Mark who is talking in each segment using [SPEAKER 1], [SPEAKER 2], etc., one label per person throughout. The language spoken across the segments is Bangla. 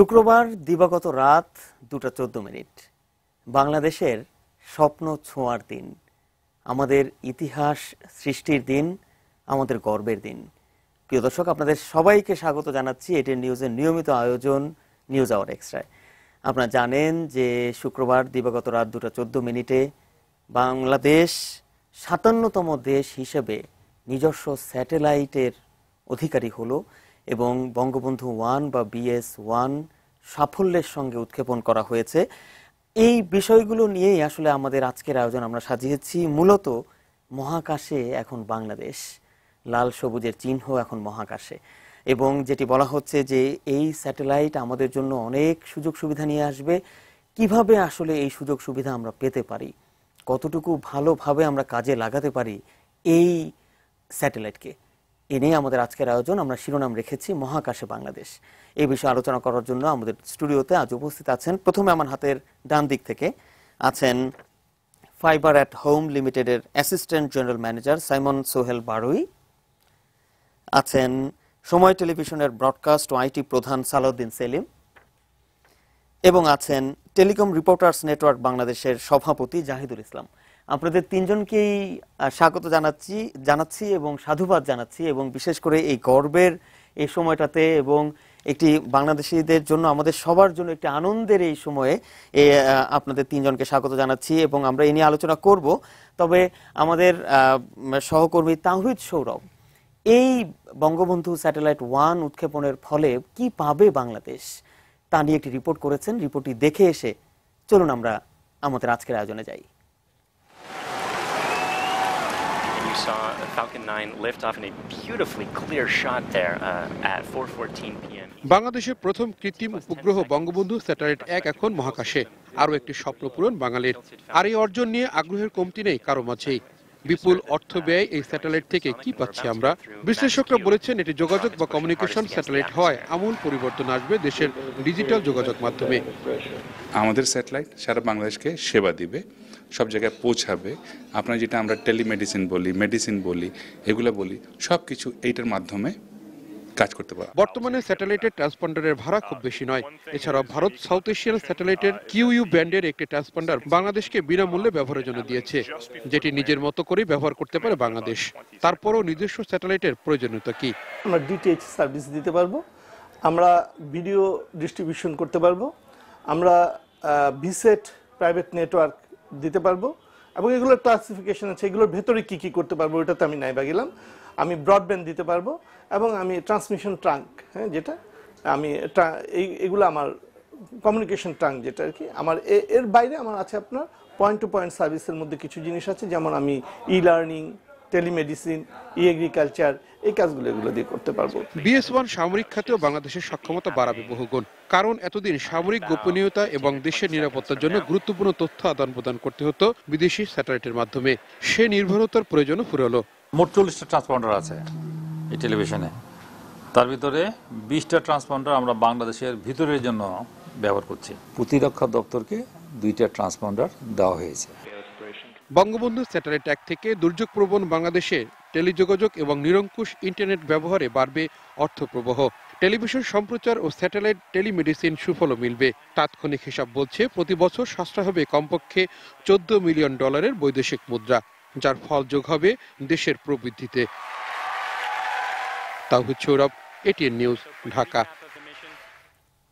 [SPEAKER 1] শুক্রবার দিবাগত রাত 2:14 বাংলাদেশের স্বপ্ন ছোঁয়ার দিন, আমাদের ইতিহাস সৃষ্টির দিন, আমাদের গর্বের দিন। প্রিয় দর্শক, আপনাদের সবাইকে স্বাগত জানাচ্ছি এটিএন নিউজের নিয়মিত আয়োজন নিউজ আওয়ার এক্সট্রায়। আপনারা জানেন যে শুক্রবার দিবাগত রাত 2:14 বাংলাদেশ 57তম দেশ হিসেবে নিজস্ব স্যাটেলাইটের অধিকারী হলো এবং বঙ্গবন্ধু 1 বা BS-1 সাফল্যের সঙ্গে উৎক্ষেপণ করা হয়েছে। এই বিষয়গুলো নিয়েই আসলে আমাদের আজকের আয়োজন আমরা সাজিয়েছি। মূলত মহাকাশে এখন বাংলাদেশ, লাল সবুজের চিহ্ন এখন মহাকাশে, এবং যেটি বলা হচ্ছে যে এই স্যাটেলাইট আমাদের জন্য অনেক সুযোগ সুবিধা নিয়ে আসবে। কিভাবে আসলে এই সুযোগ সুবিধা আমরা পেতে পারি, কতটুকু ভালোভাবে আমরা কাজে লাগাতে পারি এই স্যাটেলাইটকে, এ নিয়ে আমাদের আজকের আয়োজন। আমরা শিরোনাম রেখেছি মহাকাশে বাংলাদেশ। এই বিষয়ে আলোচনা করার জন্য আমাদের স্টুডিওতে আজ উপস্থিত আছেন, প্রথমে আমার হাতের ডান দিক থেকে আছেন ফাইবার অ্যাট হোম লিমিটেডের assistant general manager Simon Sohel Barui, আছেন সময় টেলিভিশনের ব্রডকাস্ট ও আইটি প্রধান সালাউদ্দিন সেলিম, এবং আছেন টেলিকম রিপোর্টার্স নেটওয়ার্ক বাংলাদেশের সভাপতি জাহিদুল ইসলাম। আপনাদের তিনজনকেই স্বাগত জানাচ্ছি এবং সাধুবাদ জানাচ্ছি, এবং বিশেষ করে এই গর্বের এই সময়টাতে এবং একটি বাংলাদেশিদের জন্য, আমাদের সবার জন্য একটি আনন্দের এই সময়ে আপনাদের তিনজনকে স্বাগত জানাচ্ছি এবং আমরা এই নিয়ে আলোচনা করব। তবে আমাদের সহকর্মী তাওহিদ সৌরভ এই বঙ্গবন্ধু স্যাটেলাইট 1 উৎক্ষেপণের ফলে কি পাবে বাংলাদেশ তা নিয়ে একটি রিপোর্ট করেছেন। রিপোর্টটি দেখে এসে চলুন আমরা আমাদের আজকের আয়োজনে যাই।
[SPEAKER 2] Saw Falcon 9 lift off in a beautifully clear shot there at 4:14 p.m.
[SPEAKER 3] বাংলাদেশের প্রথম কৃত্রিম উপগ্রহ বঙ্গবন্ধু স্যাটেলাইট 1 এখন মহাকাশে, আরও একটি স্বপ্ন পূরণ বাঙালির। আর এই অর্জন নিয়ে আগ্রহের কমতি নেই কারো মাঝেই। বিপুল অর্থ ব্যয় এই স্যাটেলাইট থেকে কি পাচ্ছি আমরা? বিশ্লেষকরা বলেছেন এটি যোগাযোগ বা কমিউনিকেশন স্যাটেলাইট হওয়ায় আমূল পরিবর্তন আসবে দেশের ডিজিটাল যোগাযোগ মাধ্যমে।
[SPEAKER 4] আমাদের স্যাটেলাইট সারা বাংলাদেশকে সেবা দিবে, সব জায়গায় পৌঁছাবে। আপনার যেটা আমরা টেলিমেডিসিন বলি, মেডিসিন বলি, এগুলো বলি, সব কিছু এইটার মাধ্যমে কাজ করতে পারে।
[SPEAKER 3] বর্তমানে স্যাটেলাইটের ট্রান্সপন্ডারের ভাড়া খুব বেশি নয়। এছাড়াও ভারত সাউথ এশিয়ান স্যাটেলাইটের QU ব্যান্ডের একটি ট্রান্সপন্ডার বাংলাদেশকে বিনামূল্যে ব্যবহারের জন্য দিয়েছে, যেটি নিজের মতো করে ব্যবহার করতে পারে বাংলাদেশ। তারপরও নিজস্ব স্যাটেলাইটের প্রয়োজনীয়তা কি?
[SPEAKER 5] আমরা DTH সার্ভিস দিতে পারবো, আমরা ভিডিও ডিস্ট্রিবিউশন করতে পারবো, আমরা ভিসেট প্রাইভেট নেটওয়ার্ক দিতে পারবো, এবং এগুলোর ক্লাসিফিকেশন আছে, এগুলোর ভেতরে কি কি করতে পারবো ওটাতে আমি নাইবা গেলাম। আমি ব্রডব্যান্ড দিতে পারবো, এবং আমি ট্রান্সমিশন ট্রাঙ্ক, যেটা আমি এগুলো আমার কমিউনিকেশন ট্রাঙ্ক যেটা আর কি। আমার এর বাইরে আমার আছে আপনার পয়েন্ট টু পয়েন্ট সার্ভিসের মধ্যে কিছু জিনিস আছে, যেমন আমি লার্নিং, টেলিমেডিসিন, এগ্রিকালচার, এই কাজগুলো এগুলো দিয়ে করতে পারবো।
[SPEAKER 3] BS-1 সামরিক খাতেও বাংলাদেশের সক্ষমতা বাড়াবে বহুগুণ, কারণ এতদিন সামরিক গোপনীয়তা এবং দেশের নিরাপত্তার জন্য গুরুত্বপূর্ণ তথ্য আদান প্রদান করতে হতো বিদেশি স্যাটেলাইটের মাধ্যমে। সে নির্ভরতার প্রয়োজনও ফুরালো।
[SPEAKER 6] মোট 40টা ট্রান্সপন্ডার আছে এই টেলিভিশনে, তার ভিতরে 20টা ট্রান্সপন্ডার আমরা বাংলাদেশের ভিতরের জন্য ব্যবহার করছি। প্রতিরক্ষা দপ্তরকে 2টা ট্রান্সপন্ডার দেওয়া হয়েছে।
[SPEAKER 3] বঙ্গবন্ধু স্যাটেলাইট 1 থেকে দুর্যোগপ্রবণ বাংলাদেশে টেলিযোগাযোগ এবং নিরঙ্কুশ ইন্টারনেট ব্যবহারে বাড়বে অর্থ প্রবাহ। টেলিভিশন সম্প্রচার ও স্যাটেলাইট টেলিমেডিসিন সুফলও মিলবে। তাৎক্ষণিক হিসাব বলছে প্রতি বছর সাশ্রয় হবে কমপক্ষে $14 মিলিয়ন বৈদেশিক মুদ্রা, যার ফল যোগ হবে দেশের প্রবৃদ্ধিতে। তাওহিদ সৌরভ, এটিএন নিউজ, ঢাকা।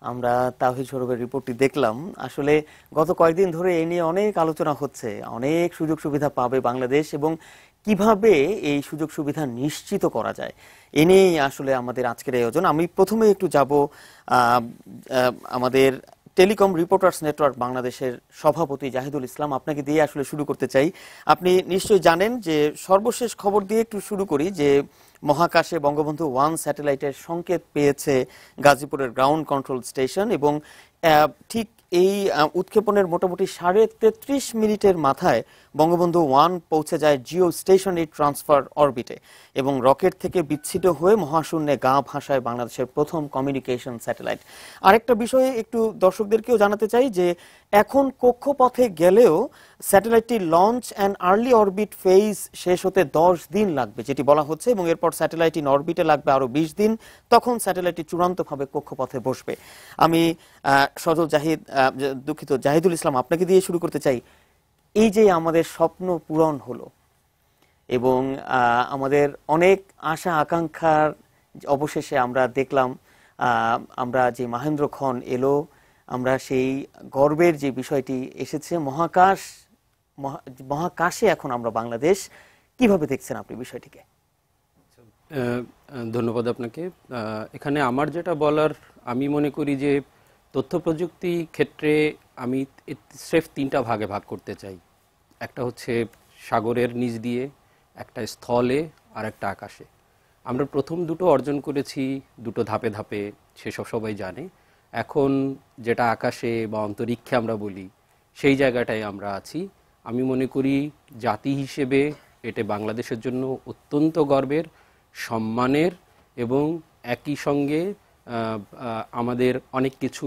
[SPEAKER 1] আমরা তাওহিদ সৌরভের রিপোর্টটি দেখলাম। আসলে গত কয়েকদিন ধরে এই নিয়ে অনেক আলোচনা হচ্ছে, অনেক সুযোগ সুবিধা পাবে বাংলাদেশ এবং কিভাবে এই সুযোগ সুবিধা নিশ্চিত করা যায়, এ নিয়েই আসলে আমাদের আজকের আয়োজন। আমি প্রথমে একটু যাব আমাদের টেলিকম রিপোর্টার্স নেটওয়ার্ক বাংলাদেশের সভাপতি জাহিদুল ইসলাম, আপনাকে দিয়ে আসলে শুরু করতে চাই। আপনি নিশ্চয়ই জানেন যে সর্বশেষ খবর দিয়ে একটু শুরু করি যে মহাকাশে বঙ্গবন্ধু 1 স্যাটেলাইটের সংকেত পেয়েছে গাজীপুরের গ্রাউন্ড কন্ট্রোল স্টেশন, এবং ঠিক এই উৎক্ষেপণের মোটামুটি 33.5 মিনিটের মাথায় বঙ্গবন্ধু 1 পৌঁছে যায় জিও স্টেশনারি ট্রান্সফার অরবিটে এবং রকেট থেকে বিচ্ছিন্ন হয়ে মহাশূন্যে গা ভাসায় বাংলাদেশের প্রথম কমিউনিকেশন স্যাটেলাইট। আরেকটা বিষয়ে একটু দর্শকদেরকেও জানাতে চাই যে এখন কক্ষপথে গেলেও স্যাটেলাইটটি launch and early orbit phase শেষ হতে 10 দিন লাগবে যেটি বলা হচ্ছে, এবং এরপর স্যাটেলাইট ইন অরবিটে লাগবে আরো 20 দিন, তখন স্যাটেলাইটটি চূড়ান্তভাবে কক্ষপথে বসবে। আমি সজল জাহিদুল ইসলাম আপনাকে দিয়ে শুরু করতে চাই। এই যে আমাদের স্বপ্ন পূরণ হলো এবং আমাদের অনেক আশা আকাঙ্ক্ষার অবশেষে আমরা দেখলাম আমরা যে মাহেন্দ্রক্ষণ এলো, আমরা সেই গর্বের যে বিষয়টি এসেছে মহাকাশে এখন আমরা বাংলাদেশ, কিভাবে দেখছেন আপনি বিষয়টিকে?
[SPEAKER 7] ধন্যবাদ আপনাকে। এখানে আমার যেটা বলার, আমি মনে করি যে তথ্য প্রযুক্তি ক্ষেত্রে আমি স্রেফ 3টা ভাগে ভাগ করতে চাই। একটা হচ্ছে সাগরের নিচ দিয়ে, একটা স্থলে, আর একটা আকাশে। আমরা প্রথম দুটো অর্জন করেছি দুটো ধাপে ধাপে, সেসব সবাই জানে। এখন যেটা আকাশে বা অন্তরিক্ষে আমরা বলি, সেই জায়গাটায় আমরা আছি। আমি মনে করি জাতি হিসেবে এটা বাংলাদেশের জন্য অত্যন্ত গর্বের, সম্মানের এবং একই সঙ্গে আমাদের অনেক কিছু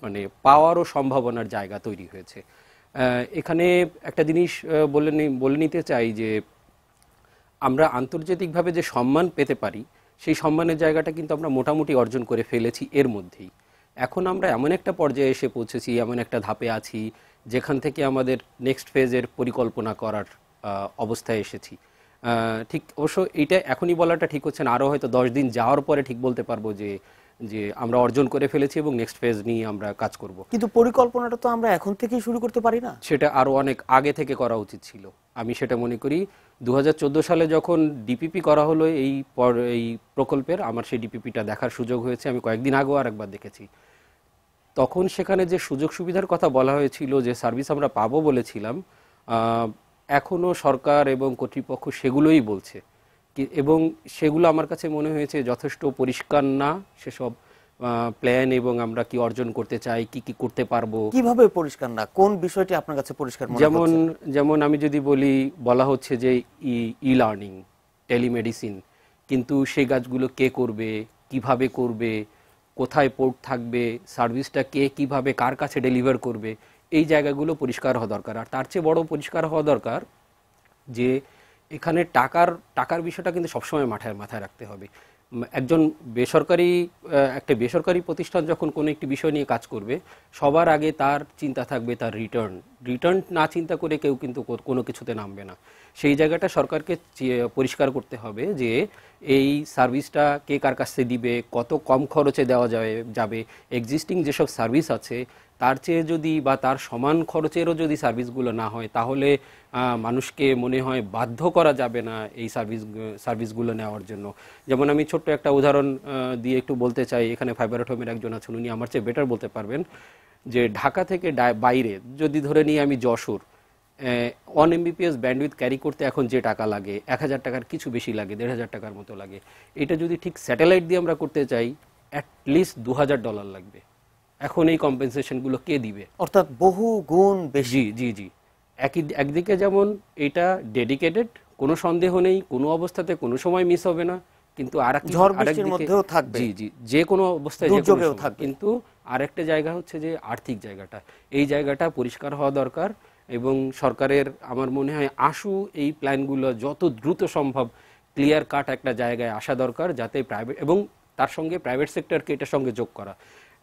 [SPEAKER 7] মানে পাওয়ারও সম্ভাবনার জায়গা তৈরি হয়েছে। এখানে একটা জিনিস বলে নিতে চাই যে আমরা আন্তর্জাতিকভাবে যে সম্মান পেতে পারি, সেই সম্মানের জায়গাটা কিন্তু আমরা মোটামুটি অর্জন করে ফেলেছি এর মধ্যেই। এখন আমরা এমন একটা পর্যায়ে এসে পৌঁছেছি, এমন একটা ধাপে আছি যেখান থেকে আমাদের নেক্সট ফেজের পরিকল্পনা করার অবস্থায় এসেছি। ঠিক অবশ্য এটা এখনই বলাটা ঠিক হচ্ছে না, আরও হয়তো 10 দিন যাওয়ার পরে ঠিক বলতে পারবো যে আমরা অর্জন করে ফেলেছি এবং নেক্সট ফেজ নিয়ে আমরা কাজ করব। কিন্তু
[SPEAKER 1] পরিকল্পনাটা তো আমরা এখন থেকেই শুরু করতে পারি না?
[SPEAKER 7] সেটা আরও অনেক আগে থেকে করা উচিত ছিল, আমি সেটা মনে করি। 2014 সালে যখন ডিপিপি করা হলো এই প্রকল্পের, আমার সেই ডিপিপিটা দেখার সুযোগ হয়েছে। আমি কয়েকদিন আগেও আরেকবার দেখেছি। তখন সেখানে যে সুযোগ সুবিধার কথা বলা হয়েছিল, যে সার্ভিস আমরা পাবো বলেছিলাম, এখনও সরকার এবং কর্তৃপক্ষ সেগুলোই বলছে, এবং সেগুলো আমার কাছে মনে হয়েছে যথেষ্ট পরিষ্কার না সেসব প্ল্যান, এবং আমরা কি অর্জন করতে চাই, কি কি করতে পারবো,
[SPEAKER 1] কিভাবে পরিষ্কার না, কোন বিষয়টি আপনার কাছে পরিষ্কার মনে হচ্ছে?
[SPEAKER 7] যেমন আমি যদি বলা হচ্ছে যে ই লার্নিং, টেলিমেডিসিন, কিন্তু সেই কাজগুলো কে করবে, কিভাবে করবে, কোথায় পোর্ট থাকবে, সার্ভিসটা কে কিভাবে কার কাছে ডেলিভার করবে, এই জায়গাগুলো পরিষ্কার হওয়া দরকার। আর তার চেয়ে বড় পরিষ্কার হওয়া দরকার যে এখানে টাকার বিষয়টা কিন্তু সবসময় মাথায় রাখতে হবে। একটা বেসরকারি প্রতিষ্ঠান যখন কোনো একটি বিষয় নিয়ে কাজ করবে, সবার আগে তার চিন্তা থাকবে তার রিটার্ন না চিন্তা করে কেউ কিন্তু কোনো কিছুতে নামবে না। সেই জায়গাটা সরকারকে পরিষ্কার করতে হবে যে এই সার্ভিসটা কে কার কাছে দিবে, কত কম খরচে দেওয়া যাবে। এক্সিস্টিং যেসব সার্ভিস আছে তার চেয়ে যদি বা তার সমান খরচেরও যদি সার্ভিসগুলো না হয়, তাহলে মানুষকে মনে হয় বাধ্য করা যাবে না এই সার্ভিসগুলো নেওয়ার জন্য। যেমন আমি ছোট্ট একটা উদাহরণ দিয়ে একটু বলতে চাই। এখানে ফাইবার হোমের একজন আছেন, উনি আমার চেয়ে বেটার বলতে পারবেন যে ঢাকা থেকে বাইরে যদি ধরে নিই আমি যশোর, 1 MBPS ব্যান্ডউইথ ক্যারি করতে এখন যে টাকা লাগে 1000 টাকার কিছু বেশি লাগে, 1500 টাকার মতো লাগে। এটা যদি ঠিক স্যাটেলাইট দিয়ে আমরা করতে চাই, অ্যাটলিস্ট $2000 লাগবে। এখন এই কম্পেনসেশনগুলো কে দিবে?
[SPEAKER 1] অর্থাৎ বহু গুণ বেশি।
[SPEAKER 7] জি। একদিকে যেমন এটা ডেডিকেটেড, কোনো সন্দেহ নেই, কোনো অবস্থাতে কোনো সময় মিস হবে না, কিন্তু যে কোনো অবস্থায় থাকবে। কিন্তু আরেকটা জায়গা হচ্ছে যে আর্থিক জায়গাটা, এই জায়গাটা পরিষ্কার হওয়া দরকার। এবং সরকারের আমার মনে হয় এই প্ল্যানগুলো যত দ্রুত সম্ভব ক্লিয়ার কাট একটা জায়গায় আসা দরকার, যাতে প্রাইভেট এবং তার সঙ্গে প্রাইভেট সেক্টরকে এটার সঙ্গে যোগ করা।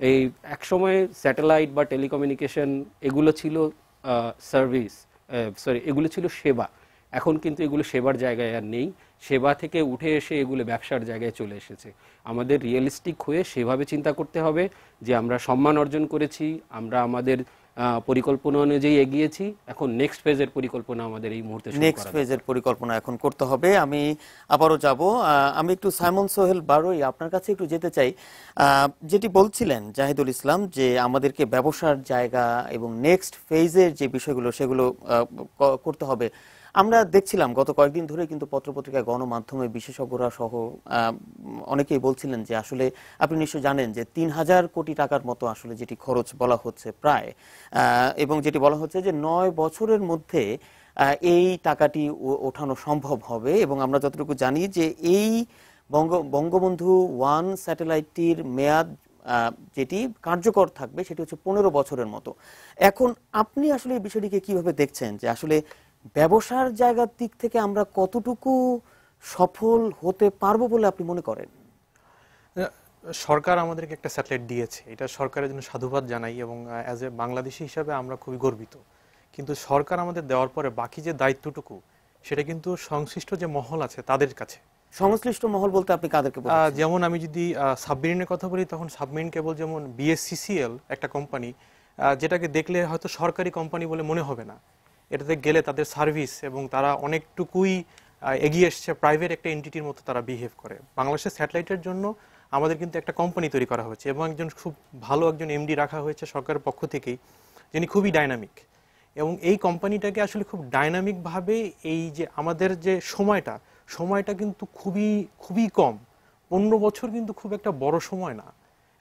[SPEAKER 7] এই একসময় স্যাটেলাইট বা টেলিকমিউনিকেশন এগুলো ছিল এগুলো ছিল সেবা। এখন কিন্তু এগুলো সেবার জায়গায় আর নেই, সেবা থেকে উঠে এসে এগুলো ব্যবসার জায়গায় চলে এসেছে। আমাদের রিয়েলিস্টিক হয়ে সেভাবে চিন্তা করতে হবে যে আমরা সম্মান অর্জন করেছি, আমরা আমাদের পরিকল্পনা অনুযায়ী এগিয়েছি, এখন নেক্সট ফেজের পরিকল্পনা আমাদের এই মুহূর্তে
[SPEAKER 1] এখন করতে হবে। আমি আবারও যাব, আমি একটু সাইমন সোহেল বারোই আপনার কাছে একটু যেতে চাই। যেটি বলছিলেন জাহিদুল ইসলাম যে আমাদেরকে ব্যবসার জায়গা এবং নেক্সট ফেজের যে বিষয়গুলো সেগুলো করতে হবে। আমরা দেখছিলাম গত কয়েকদিন ধরে কিন্তু পত্রপত্রিকা গণমাধ্যমে বিশেষজ্ঞরা সহ অনেকেই বলছিলেন যে আসলে আপনি নিশ্চয় জানেন যে ৩,০০০ কোটি টাকার মতো আসলে যেটি খরচ বলা হচ্ছে প্রায়, এবং যেটি বলা হচ্ছে যে ৯ বছরের মধ্যে এই টাকাটি ওঠানো সম্ভব হবে। এবং আমরা যতটুকু জানি যে এই বঙ্গবন্ধু 1 স্যাটেলাইটটির মেয়াদ যেটি কার্যকর থাকবে সেটি হচ্ছে 15 বছরের মতো। এখন আপনি আসলে এই বিষয়টিকে কিভাবে দেখছেন, যে আসলে ব্যবসার জায়গার দিক থেকে আমরা কতটুকু সফল হতে পারবো বলে আপনি মনে করেন?
[SPEAKER 8] সরকার আমাদেরকে একটা স্যাটেলাইট দিয়েছে, এটা সরকারের জন্য সাধুবাদ জানাই, এবং অ্যাজ এ বাংলাদেশি হিসাবে আমরা খুবই গর্বিত। কিন্তু সরকার আমাদের দেওয়ার পরে বাকি যে দায়িত্বটুকু সেটা কিন্তু সংশ্লিষ্ট যে মহল আছে তাদের কাছে।
[SPEAKER 1] সংশ্লিষ্ট মহল বলতে আপনি কাদেরকে বলছেন?
[SPEAKER 8] যেমন আমি যদি সাবমেরিনের কথা বলি, তখন সাবমেরিন কেবল যেমন বিএসসিসিএল একটা কোম্পানি, যেটাকে দেখলে হয়তো সরকারি কোম্পানি বলে মনে হবে না, এটাতে গেলে তাদের সার্ভিস এবং তারা অনেকটুকুই এগিয়ে এসছে, প্রাইভেট একটা এন্টিটির মতো তারা বিহেভ করে। বাংলাদেশের স্যাটেলাইটের জন্য আমাদের কিন্তু একটা কোম্পানি তৈরি করা হয়েছে এবং একজন খুব ভালো একজন এমডি রাখা হয়েছে সরকারের পক্ষ থেকেই, যিনি খুবই ডাইনামিক। এবং এই কোম্পানিটাকে আসলে খুব ডাইনামিকভাবে এই যে আমাদের যে সময়টা কিন্তু খুবই কম। 15 বছর কিন্তু খুব একটা বড় সময় না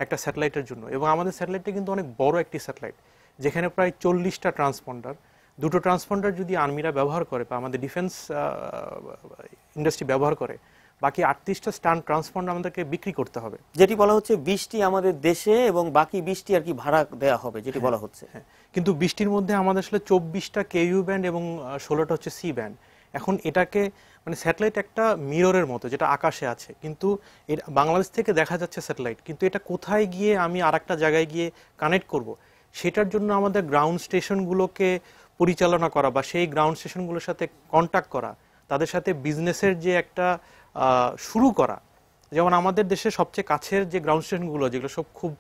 [SPEAKER 8] একটা স্যাটেলাইটের জন্য। এবং আমাদের স্যাটেলাইটটা কিন্তু অনেক বড় একটি স্যাটেলাইট, যেখানে প্রায় 40টা ট্রান্সপন্ডার, 2টো ট্রান্সপন্ডার যদি আর্মিরা ব্যবহার করে বা আমাদের ডিফেন্স ইন্ডাস্ট্রি ব্যবহার করে, বাকি 38টা স্ট্যান্ড ট্রান্সপন্ডার আমাদেরকে বিক্রি করতে হবে।
[SPEAKER 1] যেটি বলা হচ্ছে 20টি আমাদের দেশে এবং বাকি 20টি আর কি ভাড়া দেওয়া হবে, যেটি বলা হচ্ছে।
[SPEAKER 8] কিন্তু 20টির মধ্যে আমাদের আসলে 24টা কেইউ ব্যান্ড এবং 16টা হচ্ছে সি ব্যান্ড। এখন এটাকে মানে স্যাটেলাইট একটা মিররের মতো, যেটা আকাশে আছে, কিন্তু বাংলাদেশ থেকে দেখা যাচ্ছে স্যাটেলাইট, কিন্তু এটা কোথায় গিয়ে আমি আরেকটা জায়গায় গিয়ে কানেক্ট করব, সেটার জন্য আমাদের গ্রাউন্ড স্টেশনগুলোকে পরিচালনা করা বা সেই গ্রাউন্ড স্টেশনগুলোর সাথে কন্ট্যাক্ট করা, তাদের সাথে বিজনেসের যে একটা শুরু করা। যেমন আমাদের দেশের সবচেয়ে কাছের যে গ্রাউন্ড স্টেশনগুলো যেগুলো সব খুব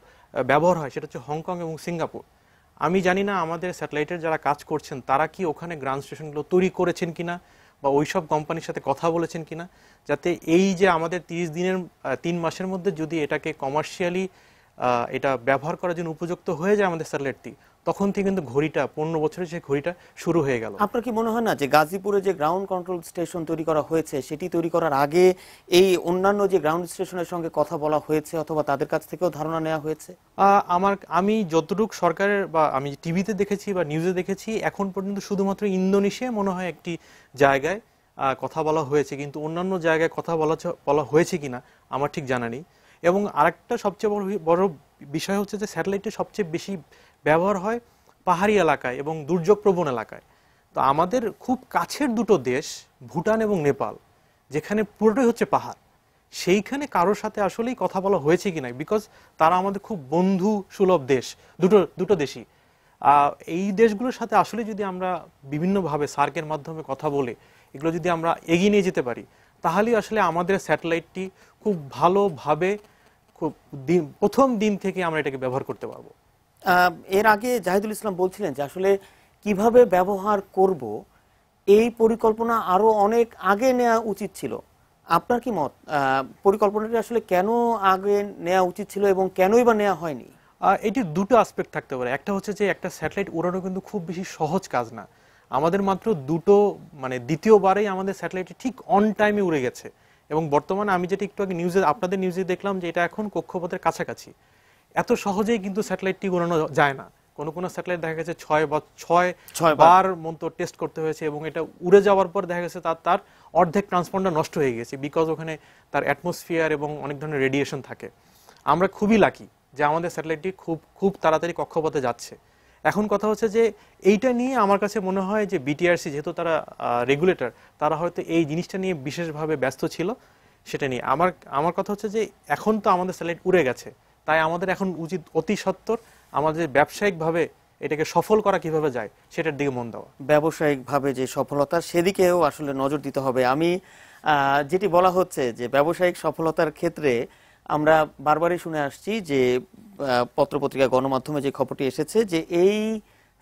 [SPEAKER 8] ব্যবহার হয়, সেটা হচ্ছে হংকং এবং সিঙ্গাপুর। আমি জানি না আমাদের স্যাটেলাইটের যারা কাজ করছেন তারা কি ওখানে গ্রাউন্ড স্টেশনগুলো তৈরি করেছেন কিনা বা ওই সব কোম্পানির সাথে কথা বলেছেন কিনা, যাতে এই যে আমাদের 3 মাসের মধ্যে যদি এটাকে কমার্শিয়ালি এটা ব্যবহার করার জন্য উপযুক্ত হয়ে যায় আমাদের স্যাটেলাইটটি, তখন থেকে কিন্তু ঘড়িটা 15 বছরের যে ঘড়িটা শুরু হয়ে গেল।
[SPEAKER 1] আপনার কি মনে হয় না যে গাজীপুরে যে গ্রাউন্ড কন্ট্রোল স্টেশন তৈরি করা হয়েছে সেটি তৈরি করার আগে এই অন্যান্য যে গ্রাউন্ড স্টেশনের সঙ্গে কথা বলা হয়েছে অথবা তাদের কাছ থেকেও ধারণা নেওয়া হয়েছে?
[SPEAKER 8] আমি যতটুকু সরকারের বা আমি টিভিতে দেখেছি বা নিউজে দেখেছি, এখন পর্যন্ত শুধুমাত্র ইন্দোনেশিয়া মনে হয় একটি জায়গায় কথা বলা হয়েছে, কিন্তু অন্যান্য জায়গায় কথা বলা হয়েছে কিনা আমার ঠিক জানা নেই। এবং আরেকটা সবচেয়ে বড় বিষয় হচ্ছে যে স্যাটেলাইটের সবচেয়ে বেশি ব্যবহার হয় পাহাড়ি এলাকায় এবং দুর্যোগ প্রবণ এলাকায়। তো আমাদের খুব কাছের দুটো দেশ ভুটান এবং নেপাল, যেখানে পুরোটাই হচ্ছে পাহাড়, সেইখানে কারোর সাথে আসলেই কথা বলা হয়েছে কিনা, বিকজ তারা আমাদের খুব বন্ধু সুলভ দেশ, দুটো দেশই। এই দেশগুলোর সাথে আসলে যদি আমরা বিভিন্নভাবে সার্কের মাধ্যমে কথা বলে এগুলো যদি আমরা এগিয়ে নিয়ে যেতে পারি, তাহলেই আসলে আমাদের স্যাটেলাইটটি খুব ভালোভাবে খুব প্রথম দিন থেকে আমরা এটাকে ব্যবহার করতে পারবো।
[SPEAKER 1] এর আগে জাহিদুল ইসলাম বলছিলেন যে আসলে কিভাবে ব্যবহার করব এই পরিকল্পনা আরো অনেক আগে নেওয়া উচিত ছিল। আপনার কি মত, পরিকল্পনাটি আসলে কেন আগে নেওয়া উচিত ছিল এবং কেনই বা নেওয়া হয়নি?
[SPEAKER 8] এটি দুটো আসপেক্ট থাকতে পারে। একটা হচ্ছে যে একটা স্যাটেলাইট উড়ানো কিন্তু খুব বেশি সহজ কাজ না। আমাদের মাত্র দ্বিতীয়বারেই আমাদের স্যাটেলাইটটি ঠিক অন টাইমে উড়ে গেছে, এবং বর্তমানে আমি যেটা একটু আগে আপনাদের নিউজে দেখলাম যে এটা এখন কক্ষপথের কাছাকাছি। এত সহজেই কিন্তু স্যাটেলাইটটি উড়ানো যায় না। কোনো স্যাটেলাইট দেখা গেছে 6 বার মতো টেস্ট করতে হয়েছে, এবং এটা উড়ে যাওয়ার পর দেখা গেছে তার অর্ধেক ট্রান্সপন্ডার নষ্ট হয়ে গেছে, বিকজ ওখানে তার অ্যাটমসফিয়ার এবং অনেক ধরনের রেডিয়েশন থাকে। আমরা খুবই লাকি যে আমাদের স্যাটেলাইটটি খুব তাড়াতাড়ি কক্ষপথে যাচ্ছে। এখন কথা হচ্ছে যে এইটা নিয়ে আমার কাছে মনে হয় যে বিটিআরসি, যেহেতু তারা রেগুলেটর, তারা হয়তো এই জিনিসটা নিয়ে বিশেষভাবে ব্যস্ত ছিল। সেটা নিয়ে আমার কথা হচ্ছে যে এখন তো আমাদের স্যাটেলাইট উড়ে গেছে, তাই আমাদের এখন উচিত অতি সত্বর আমাদের ব্যবসায়িকভাবে এটাকে সফল করা কিভাবে যায় সেটার দিকে মন দেওয়া।
[SPEAKER 1] ব্যবসায়িকভাবে যে সফলতা, সেদিকেও আসলে নজর দিতে হবে। আমি যেটি বলা হচ্ছে যে ব্যবসায়িক সফলতার ক্ষেত্রে আমরা বারবারই শুনে আসছি যে পত্রপত্রিকা গণমাধ্যমে যে খবরটি এসেছে যে এই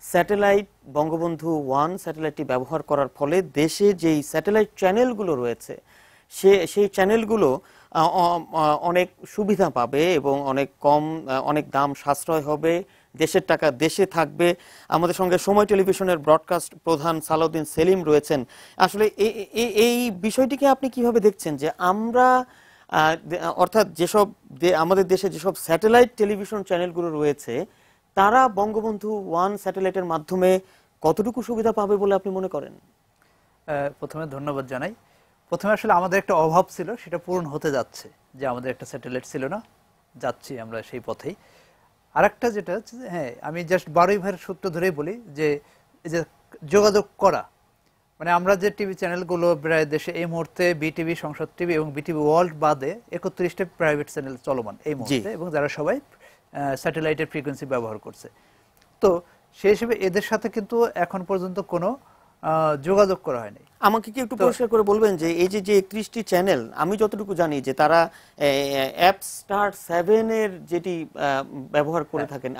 [SPEAKER 1] স্যাটেলাইট বঙ্গবন্ধু 1 স্যাটেলাইটটি ব্যবহার করার ফলে দেশে যেই স্যাটেলাইট চ্যানেলগুলো রয়েছে সেই চ্যানেলগুলো অনেক সুবিধা পাবে এবং অনেক দাম সাশ্রয় হবে, দেশের টাকা দেশে থাকবে। আমাদের সঙ্গে সময় টেলিভিশনের ব্রডকাস্ট প্রধান সালাউদ্দিন সেলিম রয়েছেন। আসলে এই বিষয়টিকে আপনি কিভাবে দেখছেন যে আমরা অর্থাৎ আমাদের দেশে যেসব স্যাটেলাইট টেলিভিশন চ্যানেলগুলো রয়েছে তারা বঙ্গবন্ধু 1 স্যাটেলাইটের মাধ্যমে কতটুকু সুবিধা পাবে বলে আপনি মনে করেন?
[SPEAKER 9] প্রথমে ধন্যবাদ জানাই। প্রথমে আসলে আমাদের একটা অভাব ছিল, সেটা পূরণ হতে যাচ্ছে, যে আমাদের একটা স্যাটেলাইট ছিল না, যাচ্ছি আমরা সেই পথেই। আরেকটা যেটা হচ্ছে হ্যাঁ, আমি জাস্ট 12 ভাইয়ের সূত্র ধরেই বলি যে এই যে যোগাযোগ করা, মানে আমরা যে টিভি চ্যানেলগুলো প্রায় দেশে এই মুহূর্তে বিটিভি, সংসদ টিভি এবং বিটিভি ওয়ার্ল্ড বাদে 31টা প্রাইভেট চ্যানেল চলমান এই মুহূর্তে, এবং যারা সবাই স্যাটেলাইটের ফ্রিকোয়েন্সি ব্যবহার করছে। তো সেই হিসেবে এদের সাথে কিন্তু এখন পর্যন্ত কোনো যোগাযোগ করা হয়নি।
[SPEAKER 1] আমাকে কি একটু পরিষ্কার করে বলবেন যে এই যে 31টি চ্যানেল, আমি যতটুকু জানি যে তারা অ্যাপ স্টার 7 এর যেটি ব্যবহার করে থাকেন,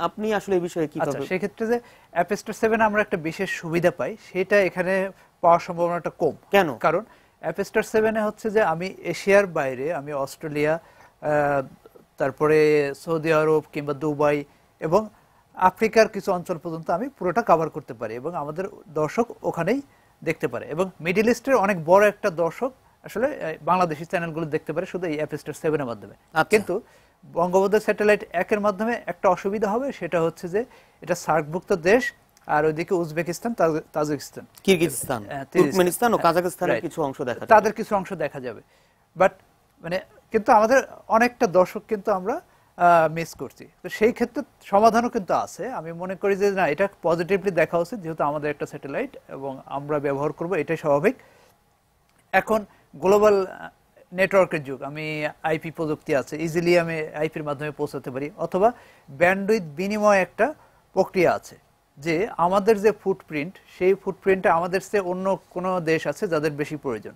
[SPEAKER 1] আপনি আসলে এই বিষয়ে কি
[SPEAKER 9] আচ্ছা, সেই ক্ষেত্রে যে অ্যাপ স্টার 7 আমরা একটা বিশেষ সুবিধা পাই, সেটা এখানে পাওয়ার সম্ভাবনাটা কম।
[SPEAKER 1] কেন?
[SPEAKER 9] কারণ অ্যাপ স্টার 7 হচ্ছে যে আমি এশিয়ার বাইরে, আমি অস্ট্রেলিয়া, তারপরে সৌদি আরব কিংবা দুবাই এবং আফ্রিকার কিছু অঞ্চল পর্যন্ত আমি পুরোটা কভার করতে পারি, এবং আমাদের দর্শক ওখানেই দেখতে পারে, এবং মিডল ইস্টের অনেক বড় একটা দর্শক আসলে বাংলাদেশি চ্যানেলগুলো দেখতে পারে শুধু এই অ্যাপ স্টার 7 এর মাধ্যমে। কিন্তু বঙ্গবন্ধু স্যাটেলাইট 1 এর মাধ্যমে একটা অসুবিধা হবে, সেটা হচ্ছে যে এটা সার্কভুক্ত দেশ, আর ওইদিকে উজবেকিস্তান, তাজিকিস্তান,
[SPEAKER 1] কিরগিজস্তান, তুর্কমেনিস্তান ও কাজাখস্তানের কিছু অংশ দেখা যাবে,
[SPEAKER 9] তাদের কিছু অংশ দেখা যাবে। বাট মানে কিন্তু আমাদের অনেকটা দর্শক কিন্তু আমরা মিস করছি। তো সেই ক্ষেত্রে সমাধানও কিন্তু আছে। আমি মনে করি যে না, এটা পজিটিভলি দেখা উচিত, যেহেতু আমাদের একটা স্যাটেলাইট এবং আমরা ব্যবহার করব, এটাই স্বাভাবিক। এখন গ্লোবাল নেটওয়ার্কের যুগ, আমি আইপি প্রযুক্তি আছে, ইজিলি আমি আইপির মাধ্যমে পৌঁছাতে পারি, অথবা ব্যান্ডউইথ বিনিময় একটা প্রক্রিয়া আছে, যে আমাদের যে ফুটপ্রিন্ট, সেই ফুটপ্রিন্টে আমাদের চেয়ে অন্য কোনো দেশ আছে যাদের বেশি প্রয়োজন।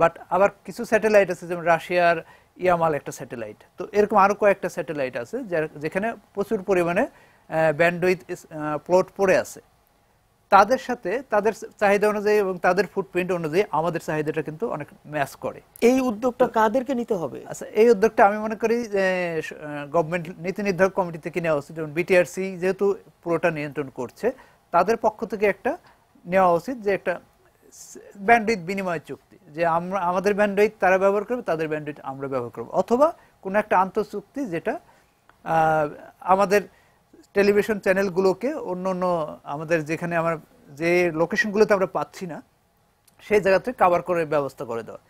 [SPEAKER 9] বাট আবার কিছু স্যাটেলাইট আছে, যেমন রাশিয়ার ইয়ামাল একটা স্যাটেলাইট, তো এরকম আরো কয়েকটা স্যাটেলাইট আছে যেখানে প্রচুর পরিমাণে ব্যান্ডউইথ প্লট পড়ে আছে। তাদের সাথে তাদের চাহিদা অনুযায়ী এবং তাদের ফুটপ্রিন্ট অনুযায়ী আমাদের চাহিদাটা কিন্তু অনেক ম্যাচ করে।
[SPEAKER 1] এই উদ্যোগটা কাদেরকে নিতে হবে?
[SPEAKER 9] আচ্ছা, এই উদ্যোগটা আমি মনে করি গভর্নমেন্ট নীতি নির্ধারক কমিটি থেকে নেওয়া উচিত, যেমন বিটিআরসি যেহেতু পুরোটা নিয়ন্ত্রণ করছে, তাদের পক্ষ থেকে একটা নেওয়া উচিত, যে একটা ব্যান্ডউইথ বিনিময় চুক্তি, যে আমরা আমাদের ব্যান্ডউইথ তারা ব্যবহার করবে, তাদের ব্যান্ডউইথ আমরা ব্যবহার করব, অথবা কোনো একটা আন্তঃচুক্তি যেটা আমাদের টেলিভিশন চ্যানেলগুলোকে অন্য অন্য আমাদের যেখানে আমরা যে লোকেশনগুলোতে আমরা পাচ্ছি না সেই জায়গাতে কভার করে ব্যবস্থা করে দেওয়া।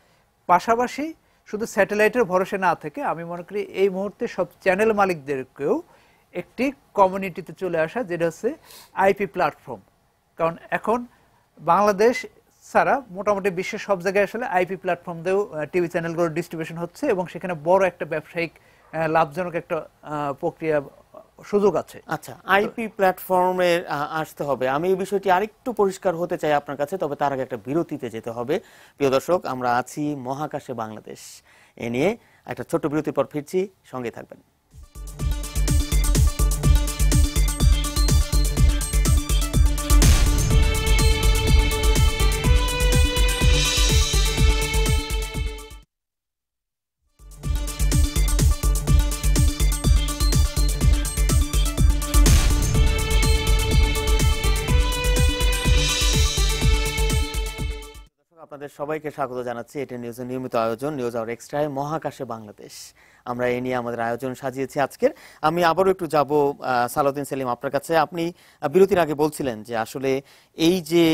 [SPEAKER 9] পাশাপাশি শুধু স্যাটেলাইটের ভরসা না থেকে আমি মনে করি এই মুহূর্তে সব চ্যানেল মালিকদেরকেও একটি কমিউনিটিতে চলে আসা, যেটা হচ্ছে আইপি প্ল্যাটফর্ম। কারণ এখন বাংলাদেশ ছাড়া মোটামুটি বিশ্বের সব জায়গায় আসলে আইপি প্ল্যাটফর্ম দিয়েও টিভি চ্যানেলগুলোর ডিস্ট্রিবিউশন হচ্ছে, এবং সেখানে বড় একটা ব্যবসায়িক লাভজনক একটা প্রক্রিয়া সুযোগ আছে।
[SPEAKER 1] আচ্ছা, আইপি প্ল্যাটফর্মে আসতে হবে, আমি এই বিষয়টি আরেকটু পরিষ্কার হতে চাই আপনার কাছে, তবে তার আগে একটা বিরতিতে যেতে হবে। প্রিয় দর্শক, আমরা আছি মহাকাশে বাংলাদেশ এ নিয়ে, একটা ছোট্ট বিরতির পর ফিরছি, সঙ্গে থাকবেন। আপনাদের সবাইকে স্বাগত জানাচ্ছি। এটা নিউজের নিয়মিত আয়োজন নিউজ আওয়ার এক্সট্রায় মহাকাশে বাংলাদেশ। আমরা এই নিয়ে আমাদের আয়োজন সাজিয়েছি আজকের। আমি আবারও একটু যাব সালাউদ্দিন সেলিম আপনার কাছে। আপনি বিরতির আগে বলছিলেন যে আসলে এই যে